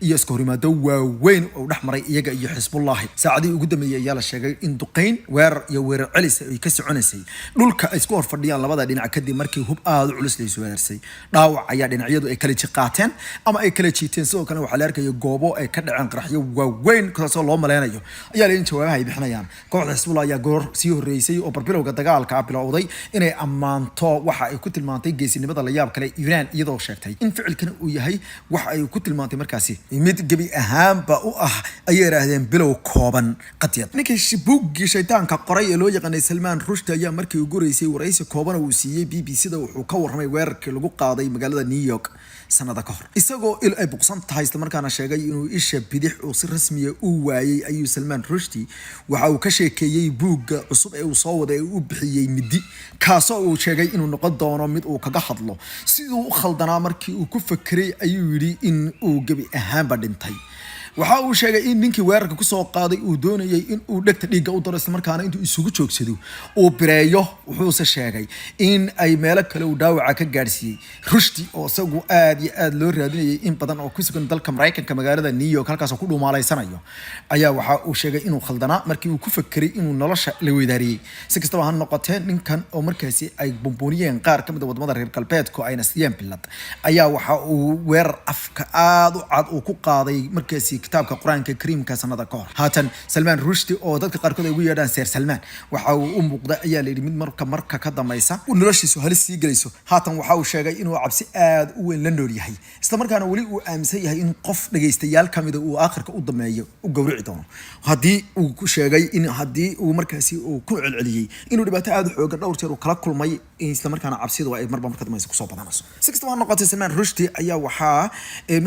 iyo iska horimaado waaweyn oo dhaxmaray iyaga iyo Xisbullah saacadii ugu dambeeyay ayaa la sheegay in duqeyn weerar celis ay ka soconaysay dhulka ay isku horfadhiyaan labada dhinac kadib markii hub aad u culus la soo weerarsay dhaawac ayaa dhinacyadu ay kala jiqaateen ama ay kala jiiteen sidoo kale waxa la arkay goobo ay ka dhaceen qaraxyo waaweyn kaasoo loo maleynayo ayaa la jawaabaha ay bixinayaan kooxda Xisbullah ayaa goor sii horeysay oo barbilowga dagaalka bilowday inay ammaanto waxa ay ku tilmaantay geesinimada la yaab kale Iran iyadoo sheegtay in ficilkan uu yahay waxa ay ku tilmaantay markaasi mid gabi ahaanba u ah ay yiraahdeen bilow kooban qadiyad ninkii shibuugi shaytaanka qoray ee loo yaqaanay Salman Rushdie ayaa markii ugu horeysay waraysi kooban uu siiyay BBC-da wuxuu ka warramay weerarkii lagu qaaday magaalada New York sanada ka hor isagoo il ay buqsan tahay isla markaana sheegay inuu isha bidix uu si rasmi ah u waayay ayuu Salman Rushdie waxa uu ka sheekeeyay buugga cusub ee uu soo waday uu bixiyay midi kaasoo uu sheegay inuu noqon doono mid uu kaga hadlo sidoo u khaldanaa markii uu ku fakiray ayuu yiri in uu gabi ahaanba dhintay waxa uu sheegay in ninkii weerarka ku soo qaaday uu doonayay in uu dhagta dhiiga u daro isla markaana intuu isugu joogsado uu bireeyo wuxuu sheegay in ay meel kale uu dhaawaca ka gaarsiiyay Rushdie oo isagu aad iyo aad loo raadinayay in badan oo ku sugan dalka Mareykanka magaalada New York halkaas oo ku dhuumaaleysanayo ayaa waxa uu sheegay inuu khaldanaa markii uu ku fakiray inuu nolosha la weydaariyay si kastaba ha noqotee ninkan oo markaasi ay bombooniyeen qaar kamid ah wadamada reer galbeedka ayna siiyeen bilad ayaa waxa uu weerar afka aad u cad uu ku qaaday markaasi kitaabka Quraanka Kariimka sanada ka hor haatan Salman Rushdie oo dadka qaarkood ay ugu yeedhaan Sir Salman waxa uu u muuqda ayaa la yiri mid marka ka dameysa uu noloshiisu halis sii galayso haatan waxa uu sheegay inuu cabsi aad u weyn la nool yahay isla markaana wali uu aaminsan yahay in qof dhageystayaal kamid uu aakhirka u dameeyo u gowrici doono hadii uu ku sheegay in hadii uu markaasi uu ku celceliyay inuu dhibaato aad u xoog dhowr jeer uu kala kulmay isla markaana cabsidu ay marka dameysa ku soo badanayso si kastaba ha noqotee Salman Rushdie ayaa waxa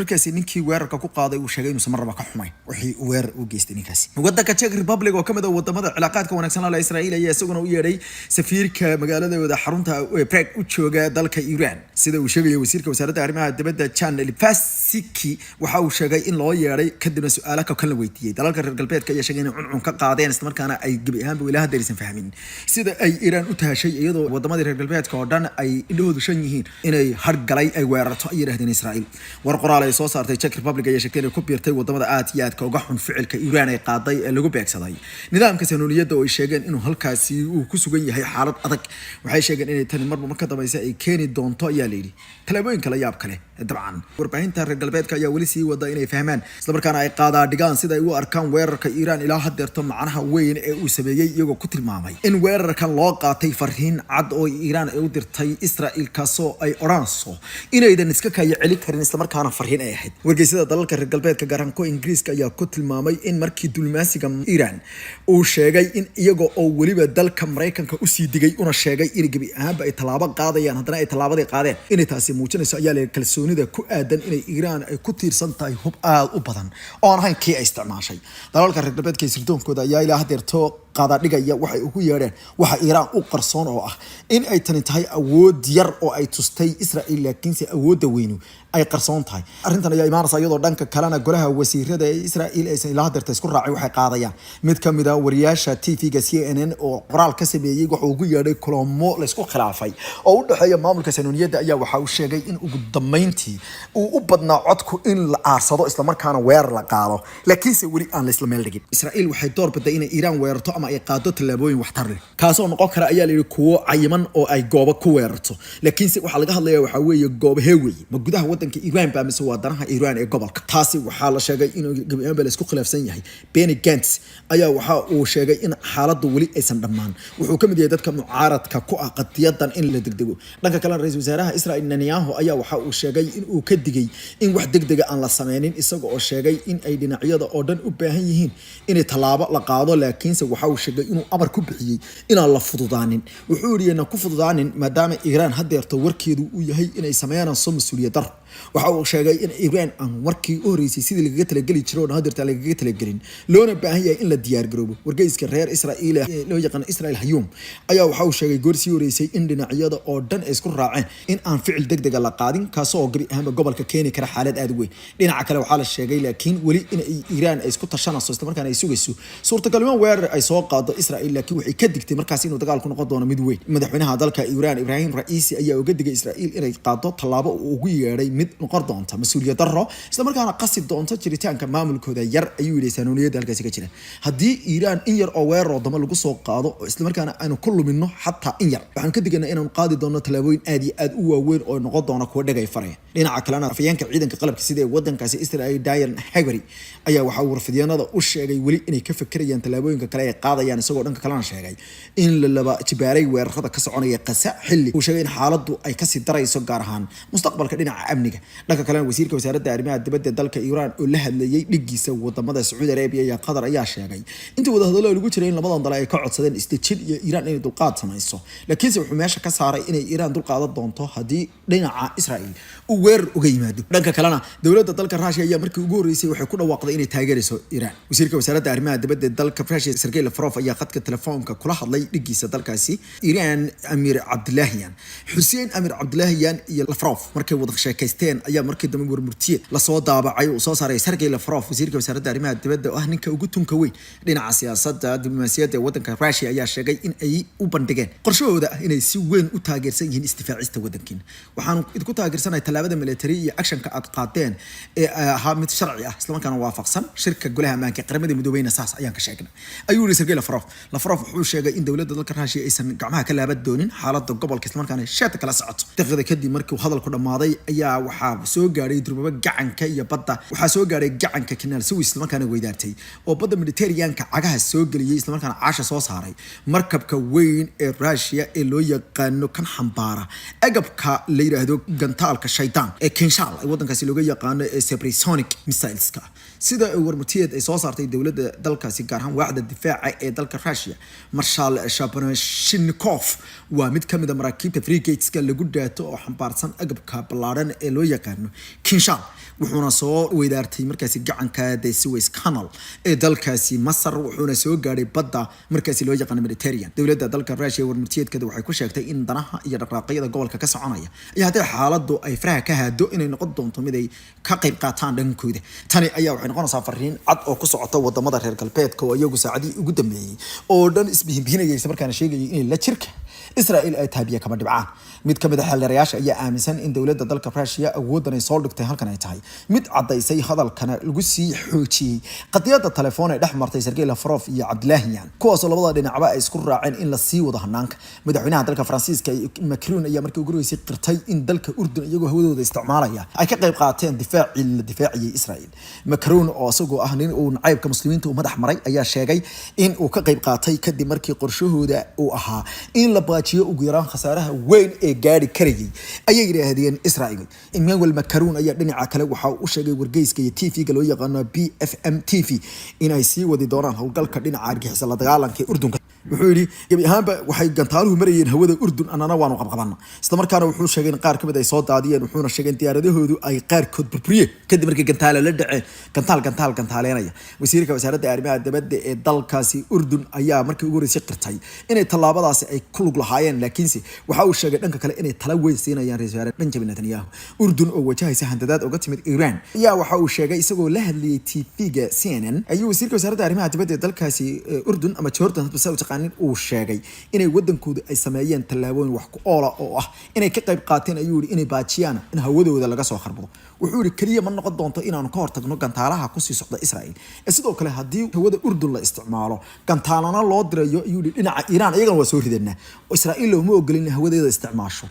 markaasi ninkii weerarka ku qaaday uu sheegay inuu marba ka xumay wixii weerar u geystay ninkaasi wadanka Czech Republic oo kamid ah wadamada cilaaqaadka wanaagsan la Israa'iil ayaa isaguna u yeeray safiirka magaalada wada xarunta Prague u jooga dalka Iran sida uu sheegay wasiirka wasaaradda arrimaha dibadda Jan Lipavsky waxa uu sheegay in loo yeeray kadibna su'aalo ka kala weydiiyay dalalka reer galbeedka ayaa sheegay in cuncun ka qaadeen isla markaana ay gabi ahaanba ilaaha dariisan fahmin sida ay Iran u tahashay iyadoo wadamada reer galbeedka oo dhan ay indhahoodu shan yihiin inay hargalay ay weerarto ay yiraahdeen Israa'iil war qoraal ay soo saartay Czech Republic ayaa sheegtay inay ku biirtay wadamada aad iyo aadka uga xun ficilka Iran ay qaaday ee lagu beegsaday nidaamka saanuniyada oo ay sheegeen inuu halkaasi uu ku sugan yahay xaalad adag waxay sheegeen inay tan marka dambaysa ay keeni doonto ayaa leeyahay talaabooyin kala yaab kale dabcan warbaahinta reer galbeedka ayaa wali sii wada inay fahmaan isla markaana ay qaada dhigaan sida ay u arkaan weerarka Iran ilaa hadeerto macnaha weyn ee uu sameeyay iyagoo ku tilmaamay in weerarkan loo qaatay fariin cad oo Iran ay u dirtay Israa'iil kaasoo ay oranso inaydan iska kaya celi karin isla markaana fariin ay ahayd wargeysada dalalka reer galbeedka garanko Ingiriiska ayaa ku tilmaamay in markii dulmaasiga Iran uu sheegay in iyagoo oo waliba dalka Mareykanka u sii digay una sheegay in gabi ahaanba ay talaabo qaadayaan haddana ay talaabada qaadeen inay taasi muujinayso ayaa la kalsoonida ku aadan inay Iran ay ku tiirsan tahay hub aad u badan oo aan ahayn kii ay isticmaashay dalalka reer galbeedka sirdoonkooda ayaa ilaa hadeerto qaada dhigaya waxay ugu yeedheen waxa Iran u qarsoon oo ah in ay tani tahay awood yar oo ay tustay Israa'iil laakiin si awoodda weynu ay qarsoon tahay arrintan ayaa imaanaysa iyadoo dhanka kalena golaha wasiirada ee Israa'iil ay ilaa hadeerto isku raacay waxay qaadayaan mid kamid ah wariyaasha TV-ga CNN oo qoraal ka sameeyay waxa uu ugu yeedhay kulamo la isku khilaafay oo u dhaxeeya maamulka saanuniyada ayaa waxa uu sheegay in ugu dambeyntii uu u badnaa codku in la aarsado isla markaana weerar la qaado laakiinse wali aan la isla meel dhigin Israa'iil waxay door biday inay Iran weerarto ama ay qaado talaabooyin waxtar leh kaasoo noqon kara ayaa la yiri kuwo cayiman oo ay goobo ku weerarto laakiinse waxa laga hadlayaa waxa weeye goobo heeway ma gudaha wadanka Iran ba mise wadanaha Iran ee gobolka taasi waxa la sheegay inuu gabi ahaanba la isku khilaafsan yahay Benny Gantz ayaa waxa uu sheegay in xaaladdu wali aysan dhamaan wuxuu kamid yahay dadka mucaaradka ku ah qadiyadan in la degdego dhanka kale ra'iisul wasaaraha Israa'iil Netanyahu ayaa waxa uu sheegay in uu ka digay in wax degdeg ah aan la sameeynin isagoo oo sheegay in ay dhinacyada oo dhan u baahan yihiin in talaabo la qaado laakiinse waxa uu sheegay inuu amar ku bixiyay inaan la fududaanin wuxuu yiri ku fududaanin maadaama Iran hadeerto warkeedu uu yahay inay sameeyaan mas'uuliyad dar waxa uu sheegay in Iran aan warkii u horeysay sidii laga talagali jiray oo hadeerta laga talagalin loona baahan yahay in la diyaar garoobo wargeyska reer Israa'iil loo yaqaan Israel Hayom ayaa waxa uu sheegay goorsii horeysay in dhinacyada oo dhan ay isku raaceen in aan ficil degdeg ah la qaadin kaasoo gabi ahaanba gobolka keeni kara xaalad aad u weyn dhinaca kale waxa la sheegay laakiin wali in Iran ay isku tashanayso isla markaana ay sugayso suurtagalnimo weerar ay soo qaado Israa'iil laakiin waxay ka digtay markaas inuu dagaal ku noqon doono mid weyn madaxweynaha dalka Iran Ibrahim Raisi ayaa uga digay Israa'iil inay qaado talaabo uu ugu yeeray mid noqon doonta mas'uuliyad darro isla markaana qasib doonta jiritaanka maamulkooda yar ayuu yiri saanuniyada halkaas ka jira haddii Iran in yar oo weerar wadamo lagu soo qaado isla markaana aanu ku lumino xataa in yar waxaan ka digaynaa inaan qaadi doono talaabooyin aad iyo aad u waaweyn oo noqon doona kuwa dhagay faraya dhinaca kalena afayeenka ciidanka qalabka sida ee wadankaasi Israa'iil Dayan Hagari ayaa waxa uu warfidyanada u sheegay wali inay ka fikirayaan talaabooyinka kale ee qaadayaan isagoo dhanka kalena sheegay in la laba jibaaray weerarada ka soconaya qasa xilli uu sheegay in xaaladdu ay kasii darayso gaar ahaan mustaqbalka dhinaca amniga dhanka kalena wasiirka wasaaradda arrimaha dibadda dalka Iran oo la hadlayay dhigiisa wadamada Saudi Arabia iyo Qatar ayaa sheegay intii wadahadalo lagu jiray in labadan dal ay ka codsadeen isdejin iyo Iran inay dulqaad samayso laakiinse wuxuu meesha ka saaray inay Iran dulqaadan doonto haddii dhinaca Israel uu weerar uga yimaado dhanka kalena dowladda dalka Russia ayaa markii ugu horeysay waxay ku dhawaaqday inay taageerayso Iran wasiirka wasaaradda arrimaha dibadda dalka Russia Sergey Lavrov ayaa khadka telefoonka kula hadlay dhigiisa dalkaasi Iran Amir Abdullahian Hussein Amir Abdullahian iyo Lavrov markay wada sheekaysteen ayaa markii dambe warmurtiye la soo daabacay oo soo saaray Sergey Lavrov wasiirka wasaaradda arrimaha dibadda oo ah ninka ugu tunka weyn dhinaca siyaasadda diblomaasiyadda waddanka Russia ayaa sheegay in ay u bandhigeen qorshahooda inay si weyn u taageersan yihiin istifaacista waddankiina waxaan idinku taageersanahay tallaabada military iyo actionka aad qaadeen ee ahaa mid sharci ah isla markaana waafaqsan shirka golaha ammaanka qaramada midoobeyna saas ayaan ka sheegnay ayuu yiri Sergey Lavrov wuxuu sheegay in dowladda dalka Russia aysan gacmaha ka laaban doonin xaaladda gobolka isla markaana sheeta kala socoto daqiiqada kadib markii uu hadalku dhamaaday ayaa waxaa soo gaaray durbaba gacanka iyo badda waxaa soo gaaray gacanka Canal Suez isla markaana weydaartay oo badda Mediterranean-ka cagaha soo galiyay isla markaana caasha soo saaray markabka weyn ee Russia ee loo yaqaano kan xambaara agabka la yiraahdo gantaalka shaytaan ee Kinshal ee waddankaasi looga yaqaano ee supersonic missileska sida warmutiyeed ay soo saartay dowladda dalkaasi gaar ahaan waaxda difaaca ee dalka Russia Marshal Shaposhnikov waa mid kamid ah maraakiibta frigateska lagu dhaato oo xambaarsan agabka ballaaran ee loo yaqaano Kinshal wuxuuna soo weydaartay markaasi gacanka the Suez Canal ee dalkaasi Masar wuxuuna soo gaaray badda markaasi loo yaqaan Mediterranean dowladda dalka Russia warmurtiyeedkeeda waxay ku sheegtay in danaha iyo dhaqaaqyada gobolka ka soconaya iyo haddii xaaladdu ay faraha ka haado inay noqon doonto mid ay ka qayb qaataan dhankooda tani ayaa waxay noqonaysaa fariin cad oo ku socota wadamada reer galbeedka oo iyagu saacadii ugu dambeeyay oo dhan isbihinbihinayay markaana sheegayay in la jirka Israel ay taabiya kama dhibcaan mid kamid ah xeelarayaasha ayaa aaminsan in dowladda dalka Russia awoodan ay soo dhigtay halkan ay tahay mid cadaysay hadalkana lagu sii xoojiyay qadiyada telefoon ee dhexmartay Sergey Lavrov iyo Abdullahian kuwaas oo labada dhinacba ay isku raaceen in la sii wado hanaanka madaxweynaha dalka Faransiiska Macron ayaa markii ugu horeysay qirtay in dalka Urdun iyagoo hawadooda isticmaalaya ay ka qayb qaateen difaacii Israel Macron oo asagoo ah nin uu nacaybka muslimiinta u madax maray ayaa sheegay in uu ka qayb qaatay kadib markii qorshahooda uu ahaa in la baajiyo ugu yaraan khasaaraha weyn ee gaari karayay ayay yiraahdeen Israel Emmanuel Macron ayaa dhinaca kale waxa uu sheegay wargeyska iyo TV-ga loo yaqaan BFM TV in ay sii wadi doonaan howlgalka dhinaca argagixisada la dagaalanka ee Urdun wuxuu yiri gabi ahaanba waxay gantaaluhu marayeen hawada Urdun anana waanu qabqabana isla markaana wuxuu sheegay in qaar kamid ay soo daadiyeen wuxuuna sheegay in diyaaradahoodu ay qaar kood burburiyeen kadib markii gantaal la dhacay gantaaleenaya wasiirka wasaaradda arrimaha dibadda ee dalkaasi Urdun ayaa markii ugu horeysay qirtay inay tallaabadaasi ay ku lug lahaayeen laakiinse waxa uu sheegay dhanka kale inay tala weyn siinayaan ra'iisul wasaare Benjamin Netanyahu Urdun oo wajahaysa handadaad uga timid Iran ayaa waxa uu sheegay isagoo la hadlayay TV-ga CNN ayuu wasiirka wasaaradda arrimaha dibadda ee dalkaasi Urdun ama Jordan hadba taqaanin uu sheegay inay wadankoodu ay sameeyeen tallaabooyin wax ku oola oo ah inay ka qayb qaateen ayuu yiri inay baajiyaan in hawadooda laga soo kharbado wuxuu yiri kaliya ma noqon doonto inaanu ka hortagno gantaalaha ku sii socda Israel sidoo kale hadii hawada Urdun la isticmaalo gantaalana loo dirayo ayuu yiri dhinaca Iran iyaga waa soo ridanaa Israel uma ogolin hawadeeda isticmaasho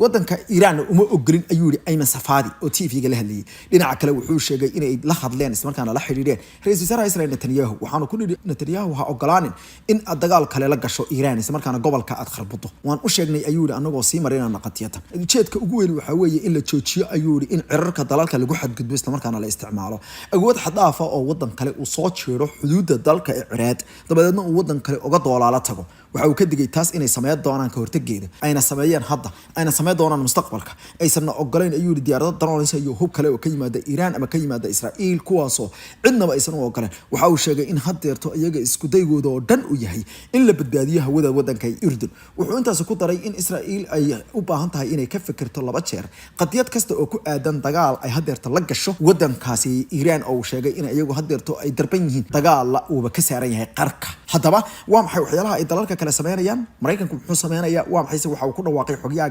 wadanka Iran uma ogolin ayuu yiri Ayman Safadi oo TV-ga la hadlayay dhinaca kale wuxuu sheegay inay la hadleen isla markaana la xiriireen ra'iisul wasaaraha Israel Netanyahu waxaanu ku niri Netanyahu waxa ogolaanin in dagaal kale la gasho Iran isla markaana gobolka aad kharbado waan u sheegnay ayuu yiri anagoo sii marayna naqatiyada ujeedka ugu weyn waxa weeye in la joojiyo ayuu yiri in cirarka dalalka lagu xadgudbo isla markaana la isticmaalo awood xad dhaaf ah oo wadan kale uu soo jeero xuduudda dalka ee Ciraaq dabadeedna uu wadan kale uga doolaala tago waxa uu ka digay taas inay sameeyaan doonaan ka hortageeda ayna sameeyaan hadda ayna sameeyaan doonaan mustaqbalka aysan ogoleen ayuu yiri diyaarado daroonaysa iyo hub kale oo ka yimaada Iran ama ka yimaada Israel kuwaasoo cidnaba aysan u ogoleen waxa uu sheegay in hadeerto iyaga isku daygooda oo dhan u yahay in la badbaadiyo hawada wadanka Urdun wuxuu intaas ku daray in Israel ay u baahan tahay inay ka fikirto laba jeer qadiyad kasta oo ku aadan dagaal ay hadeerto la gasho wadankaasi Iran oo sheegay in iyagu hadeerto ay darban yihiin dagaal la uu ka saaran yahay qarka hadaba waa maxay waxyaalaha ay dalalka kala sameeyaan Mareykanku wuxuu sameeyaa waa maxay waxa uu ku dhawaaqay xogyaha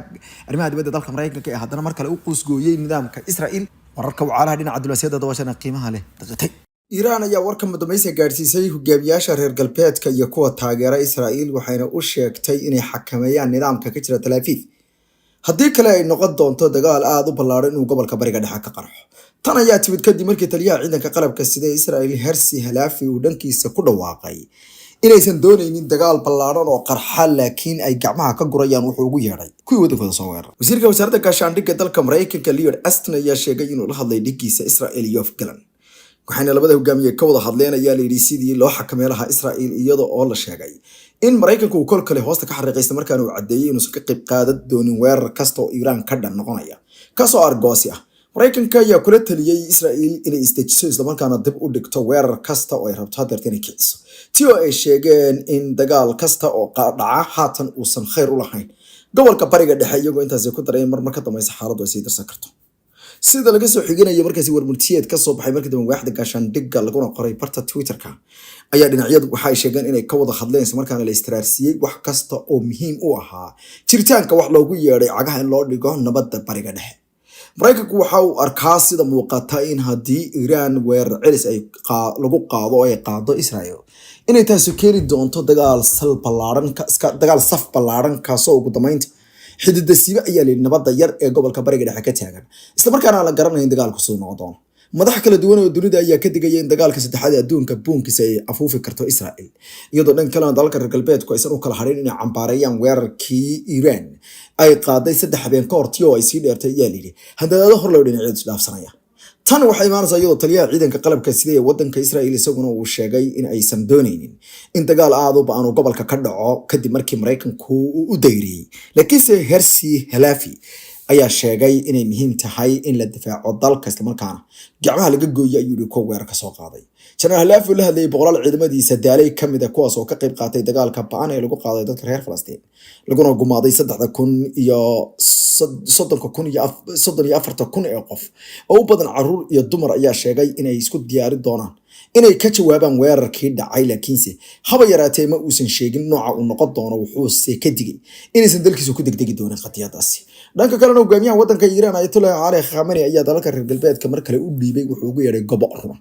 arrimaha dibadda dalka Mareykanka ee haddana mar kale u qusgooyay nidaamka Israel wararka wacalaha dhinaca diblomaasiyadda dabashana qiimaha leh daqiiqay Iran ayaa warka madamaysa gaarsiisay hogaamiyaasha reer galbeedka iyo kuwa taageera Israel waxayna u sheegtay inay xakameeyaan nidaamka ka jira Tel Aviv haddii kale ay noqon doonto dagaal aad u ballaaran inuu gobolka bariga dhexe ka qarxo tan ayaa timid kadib markii taliyaha ciidanka qalabka sida Israel Hersi Halafi uu dhankiisa ku dhawaaqay inaysan doonaynin dagaal ballaaran oo qarxa laakiin ay gacmaha ka gurayaan wuxuu ugu yeedhay kuwii wadankooda soo weeraray wasiirka wasaaradda gaashaandhigga dalka Mareykanka Lloyd Austin ayaa sheegay inuu la hadlay dhigiisa Israel Yoav Gallant waxayna labada hogaamiye ka wada hadleen ayaa la yiri sidii loo xakameyn lahaa Israel iyadoo oo la sheegay in Mareykanku uu kol kale hoosta ka xariiqaysta markaan uu cadeeyay inuu ka qayb qaadan doonin weerar kasta oo Iran ka dhan noqonaya kaasoo argoosi ah Mareykanka ayaa kula taliyay Israel inay istajiso isla markaana dib u dhigto weerar kasta oo ay rabto hadeerta inay kiciso tii oo ay sheegeen in dagaal kasta oo dhaca haatan uusan khayr u lahayn gobolka bariga dhexe iyagoo intaas ku daray mar ka dambaysa xaaladdu ay sii darsan karto sida laga soo xiganayo markaasi warmurtiyeed ka soo baxay markii dambe waaxda gaashaandhigga laguna qoray barta Twitterka ayaa dhinacyadu waxay sheegeen inay ka wada hadleen isla markaana la istiraarsiiyay wax kasta oo muhiim u ahaa jiritaanka wax loogu yeeray cagaha in loo dhigo nabadda bariga dhexe Mareykanku waxa uu arkaa sida muuqata in haddii Iran weerar celis ay lagu qaado oo ay qaado Israel inay taasi keeni doonto dagaal saf ballaaran kaasoo ugu dambeyntii xididasiiba ayaa leeyahay nabadda yar ee gobolka bariga dhexe ka taagan isla markaana la garanayn dagaalku soo noqon doono madax kala duwan oo dunida ayaa ka digaya in dagaalka saddexaad ee adduunka buunkiisa ay afuufi karto Israel iyadoo dhan kale dalalka reer galbeedku aysan u kala harin inay cambaarayaan weerarkii Iran ay qaaday 3 habeen ka hor tii oo ay sii dheertay ayaa leeyahay hadalada hor loo dhinaceed isdhaafsanaya tan waxay imaanaysaa iyadoo taliyaha ciidanka qalabka sida ee wadanka Israel isaguna uu sheegay in aysan doonaynin in dagaal aad u ba'an gobolka ka dhaco kadib markii Mareykanku uu u dayriyay laakiinse Hersi Halafi ayaa sheegay inay muhiim tahay in la difaaco dalka isla markaana gacmaha laga gooyo ayuu ku weerar ka soo qaaday General Halafi la hadlay boqolaal ciidamadiisa daalay kamid ah kuwaas oo ka qayb qaatay dagaalka ba'an ee lagu qaaday dadka reer Falastiin laguna gumaaday 3,000 iyo 34,000 ee qof oo u badan caruur iyo dumar ayaa sheegay inay isku diyaari doonaan inay ka jawaabaan weerarkii dhacay laakiinse haba yaraatee ma uusan sheegin nooca uu noqon doono wuxuu ka digay inaysan dalkiisu ku degdegi doonin qadiyadaasi dhanka kalena hogaamiyaha wadanka Iran Ayatollah Ali Khamenei ayaa dalalka reer galbeedka mar kale u dhiibay wuxuu ugu yeeray gobo ruma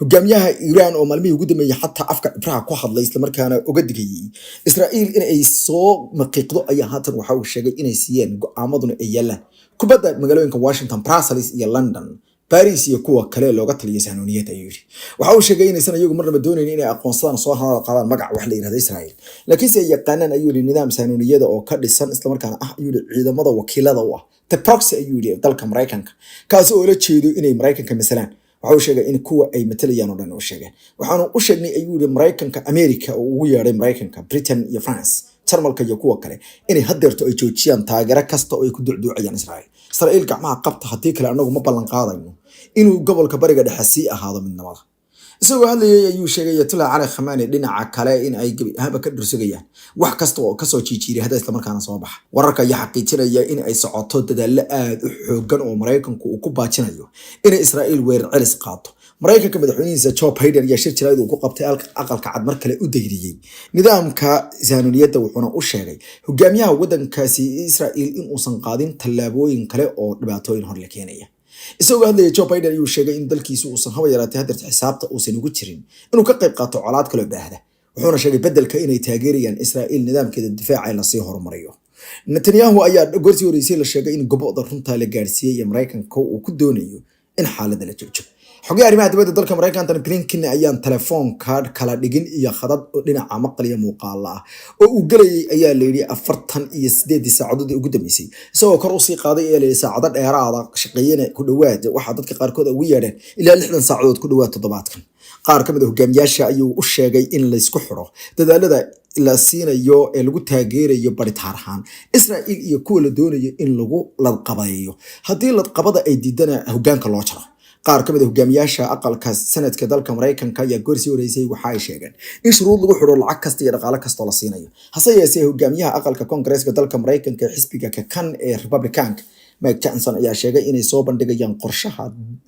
hogaamiyaha Iran oo maalmihii ugu dambeeyay xataa afka ibraha ku hadlay isla markaana uga digayay Israel in ay soo maqiiqdo ayaa haatan waxa uu sheegay inay siiyeen go'aamaduna ay yeelaan kubadda magaalooyinka Washington, Brussels iyo London Paris iyo kuwa kale looga taliyay sahanuniyada ayuu yiri waxa uu sheegay inaysan iyagu marnaba doonaynin inay aqoonsadaan soo qaadaan magac wax la yiraahdo Israel laakiin ay yaqaanaan ayuu yiri nidaam sahanuniyada oo ka dhisan isla markaana ayuu yiri ciidamada wakiilada u ah the proxy ayuu yiri dalka Mareykanka kaas oo la jeedo inay Mareykanka misalan waxa uu sheegay in kuwa ay matalayaan oo dhan u sheegay waxaanu u sheegnay ayuu yiri Mareykanka America oo ugu yeeray Mareykanka Britain iyo France Jarmalka iyo kuwa kale inay hadeerto ay joojiyaan taageero kasta oo ay ku duuduucayaan Israel gacmaha qabta hadii kale anagu ma ballan qaadayno inuu gobolka bariga dhexe sii ahaado midnimada isagoo hadlayay ayuu sheegay Ayatollah Ali Khamenei dhinaca kale in ay haba ka dhursagayaan wax kasta oo ka soo jiijiiray hada isla markaana soo baxa wararka ayaa xaqiijinaya in ay socoto dadaal aad u xoogan oo Mareykanku uu ku baajinayo in Israel weerar celis qaato Mareykanka madaxweynihiisa Joe Biden ayaa shir jirayd uu ku qabtay aqalka cad mar kale u dayriyay nidaamka sahanuniyada wuxuuna u sheegay hogaamiyaha wadankaasi Israel in uusan qaadin tallaabooyin kale oo dhibaatooyin hor la keenaya isagoo hadlayay Joe Biden ayuu sheegay in dalkiisu uusan haba yaraatay hadeerta xisaabta uusan ugu jirin inuu ka qayb qaato colaad kale baahda wuxuuna sheegay bedelka inay taageerayaan Israel nidaamkeeda difaaca la sii horumariyo Netanyahu ayaa goortii horeysay la sheegay in gobolka runta la gaarsiiyay Mareykanka uu ku doonayo in xaaladda la joojiyo xogaha arrimaha dibadda dalka Mareykanka Anthony Blinken ayaan telefoon card kala dhigin iyo khadad dhinaca maqal iyo muuqaal ah oo uu galayay ayaa leeyahay 48 saacadood ugu dambeysay isagoo kor u sii qaaday ee leeyahay saacado dheeraad ah shaqeeyana ku dhawaad waxa dadka qaarkood ugu yeedheen ilaa 60 saacadood ku dhawaad toddobaadkan qaar kamid ah hogaamiyaasha ayuu u sheegay in la isku xiro dadaalada la siinayo ee lagu taageerayo baritaarhan Israel iyo kuwa la doonayo in lagu ladqabayo hadii ladqabada ay diidana hogaanka loo jaro qaar kamid ah hogaamiyaasha aqalka sanadka dalka Mareykanka ayaa goorsi horeysay waxa ay sheegeen in shuruud lagu xiro lacag kasta iyo dhaqaale kasta la siinayo hase yeeshee hogaamiyaha aqalka Congress-ka dalka Mareykanka xisbiga kan ee Republican Mike Johnson ayaa sheegay inay soo bandhigayaan qorshaha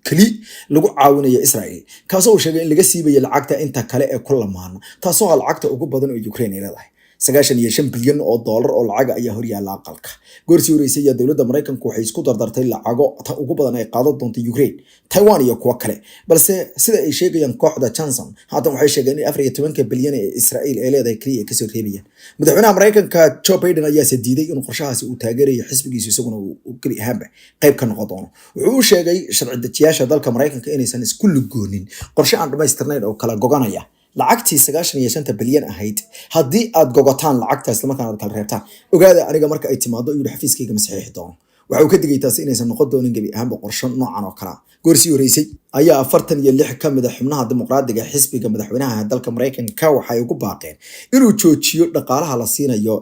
kali lagu caawinayo Israel kaasoo uu sheegay in laga siibayo lacagta inta kale ee ku lamaan taasoo lacagta ugu badan oo Ukraine ay leedahay 95 bilyan oo dollar oo lacag ayaa hor yaala aqalka goorsi horeysay dawladda Mareykanku waxay isku dardartay lacago ta ugu badan ay qaado doonto Ukraine Taiwan iyo kuwa kale balse sida ay sheegayaan kooxda Johnson haatan waxay sheegeen in 14 bilyan ee Israel ay leedahay kaliya ka soo reebayaan madaxweynaha Mareykanka Joe Biden ayaa diiday in qorshahaasi uu taageerayo xisbigiisa isaguna uu kali ahaanba qayb ka noqon doono wuxuu sheegay sharci dejiyaasha dalka Mareykanka inaysan isku lugoonin qorshe aan dhamaystirnayn oo kala goganaya lacagtii 95 bilyan ahayd haddii aad gogotaan lacagtaas isla markaana aad kala reebtaan ogaada aniga marka ay timaado iyo xafiiskayga ma saxiixi doono waxa uu ka digay taasi inaysan noqon doonin gabi ahaanba qorshe noocan oo kala goorsii horeysay ayaa 46 ka mid ah xubnaha dimuqraadiga xisbiga madaxweynaha dalka Mareykanka waxay ugu baaqeen inuu joojiyo dhaqaalaha la siinayo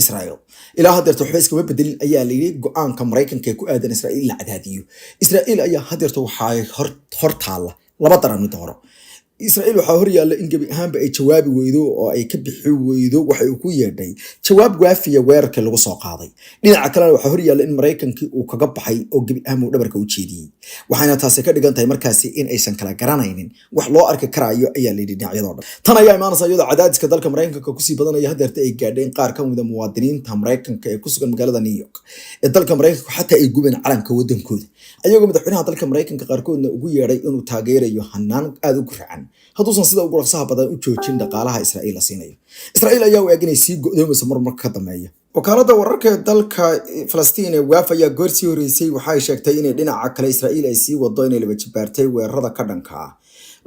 Israel ilaa hadeerto xubeyska ma bedelin ayaa la yiri go'aanka Mareykanka ee ku aadan Israel la cadaadiyo Israel ayaa hadeerto waxay hor taala laba daran mid hore Israel waxa hor yaalla in gabi ahaanba ay jawaabi weydo oo ay ka bixi weydo waxa uu ku yeedhay jawaab waafiya weerarka lagu soo qaaday dhinaca kale waxa hor yaalla in Mareykankii uu kaga baxay oo gabi ahaanba dhabarka u jeediyay waxayna taasi ka dhigan tahay markaasi in aysan kala garanaynin wax loo arki karayo ayaa la yidhi dhinacyada dhan tan ayaa imaanaysa iyadoo cadaadiska dalka Mareykanka ku sii badanaya hadeerta ay gaadheen qaar ka mid ah muwaadiniinta Mareykanka ee ku sugan magaalada New York ee dalka Mareykanka xataa ay gubeen calanka wadankooda ayagoo madaxweynaha dalka Mareykanka qaarkoodna ugu yeeray inuu taageerayo hanaan aad u gurcan hadduusan sida ugu rafsaha badan u joojin dhaqaalaha Israel la siinayo Israel ayaa u eegnay si go'doomaysa marmar ka dambeeya wakaalada wararka ee dalka Falastiin ee Wafa ayaa goorsii horeysay waxay sheegtay in dhinaca kale Israel ay sii wado inay la wajibaartay weerarada ka dhanka ah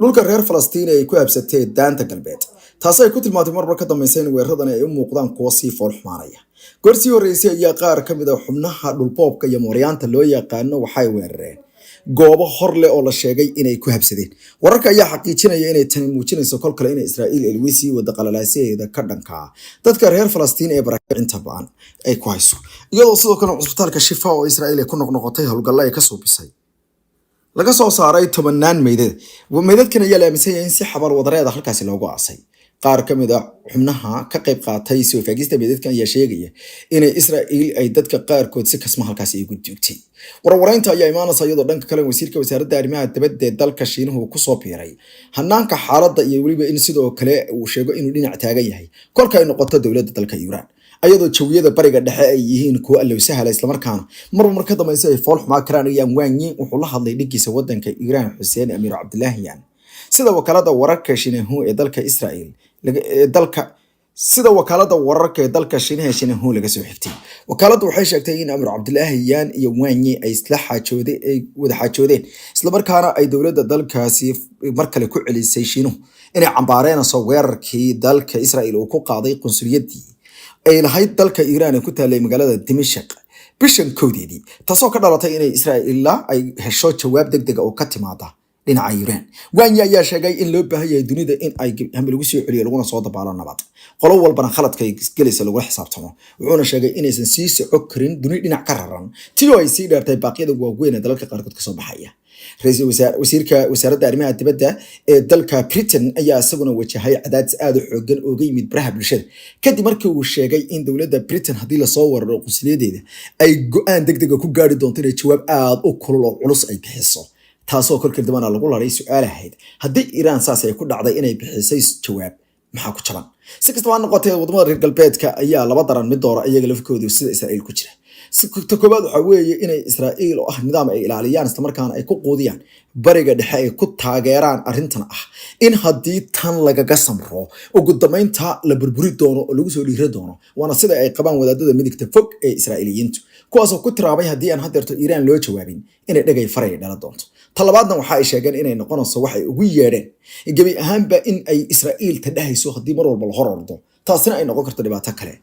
dhulka reer Falastiin ay ku habsatay daanta galbeed taas ay ku tilmaantay marmar ka dambeysay in weeraradan ay u muuqdaan kuwo sii fool xumaanaya goorsii horeysay ayaa qaar ka mid ah xubnaha dhulboobka iyo mooryaanta loo yaqaan waxay weerareen goobo hor leh oo la sheegay inay ku habsadeen wararka ayaa xaqiijinaya inay tani muujinayso kol kale in Israel elwisi wada qalalaaseeda ka dhanka dadka reer Falastiin ee barakinta baan ay ku hayso iyadoo sidoo kale cusbitaalka Shifa oo Israel ay ku noqnoqotay howlgalla ay ka soo bisay laga soo saaray 10 meydadkan ayaa la aaminsan yahay in si xabal wadareed halkaasi loogu aasay qaar ka mid ah xubnaha ka qayb qaatay soo faagista meedadkan ayaa sheegaya in Israel ay dadka qaarkood si kasma halkaas ay ugu joogtay warwareynta ayaa imaanaysa iyadoo dhanka kale wasiirka wasaaradda arrimaha dibadda ee dalka Shiinuhu ku soo biiray hanaanka xaaladda iyo waliba in sidoo kale uu sheego inuu dhinac taagan yahay kolka ay noqoto dawladda dalka Iran ayadoo jawiyada bariga dhexe ay yihiin kuwa allow sahla isla markaana marmar ka dambeysay ay fool xumaa karaan ayaan waanyi wuxuu la hadlay dhigiisa wadanka Iran Hussein Amir Abdullahian sida wakaalada wararka Shiinahu ee dalka Israel sida wakaalada wararka ee dalka Shiinahu laga soo xigtay wakaaladu waxay sheegtay in Amir Abdullahian iyo waanyi ay wada xaajoodeen isla markaana ay dawladda dalkaasi mar kale ku celisay Shiinuhu inay cambaareen soo weerarkii dalka Israel uu ku qaaday qunsuliyadii ay lahayd dalka Iran ee ku taalay magaalada Dimashq bishan koodii taasoo ka dhalatay in Israel ay hesho jawaab degdeg ah oo ka timaada dhinaca Iran waanya ayaa sheegay in loo baahan yahay dunida in ay lagu soo celiyo laguna soo dabaalo nabad qolo walbana khaladka ay galaysa lagu xisaabtamo wuxuuna sheegay inaysan sii socon karin dunida dhinac ka raran tii ay sii dheertay baaqyada waaweyn ee dalalka qaarkood ka soo baxaya ra'iisul wasiirka wasaaradda arrimaha dibadda ee dalka Britain ayaa isaguna wajahay cadaadis aad u xooggan oo ga yimid baraha bulshada kadib markii uu sheegay in dawladda Britain hadii la soo wararo qunsuliyadeeda ay go'aan degdeg ah ku gaari doonto inay jawaab aad u kulul oo culus ay bixiso taasoo kolkii dibana lagu laray su'aal ahayd haddii Iran saas ay ku dhacday inay bixisay jawaab maxaa ku jaban si kastaba noqotay wadamada reer galbeedka ayaa laba daran mid doora iyaga lafkoodu sida Israel ku jira si koobaad waxa weeye inay Israel oo ah nidaam ay ilaaliyaan isla markaana ay ku qoodiyaan bariga dhexe ay ku taageeraan arintan ah in haddii tan lagaga samro ugu dambeynta la burburi doono oo lagu soo dhiiri doono waana sida ay qabaan wadaadada midigta fog ee Israa'iiliyiintu kuwaas oo ku tiraabay haddii aan hadeerto Iran loo jawaabin inay dhagay faray dhala doonto talabaadna waxa ay sheegeen inay noqonayso waxay ugu yeedheen gabi ahaanba in ay Israel tadahayso haddii mar walba la horordo taasina ay noqon karto dhibaato kale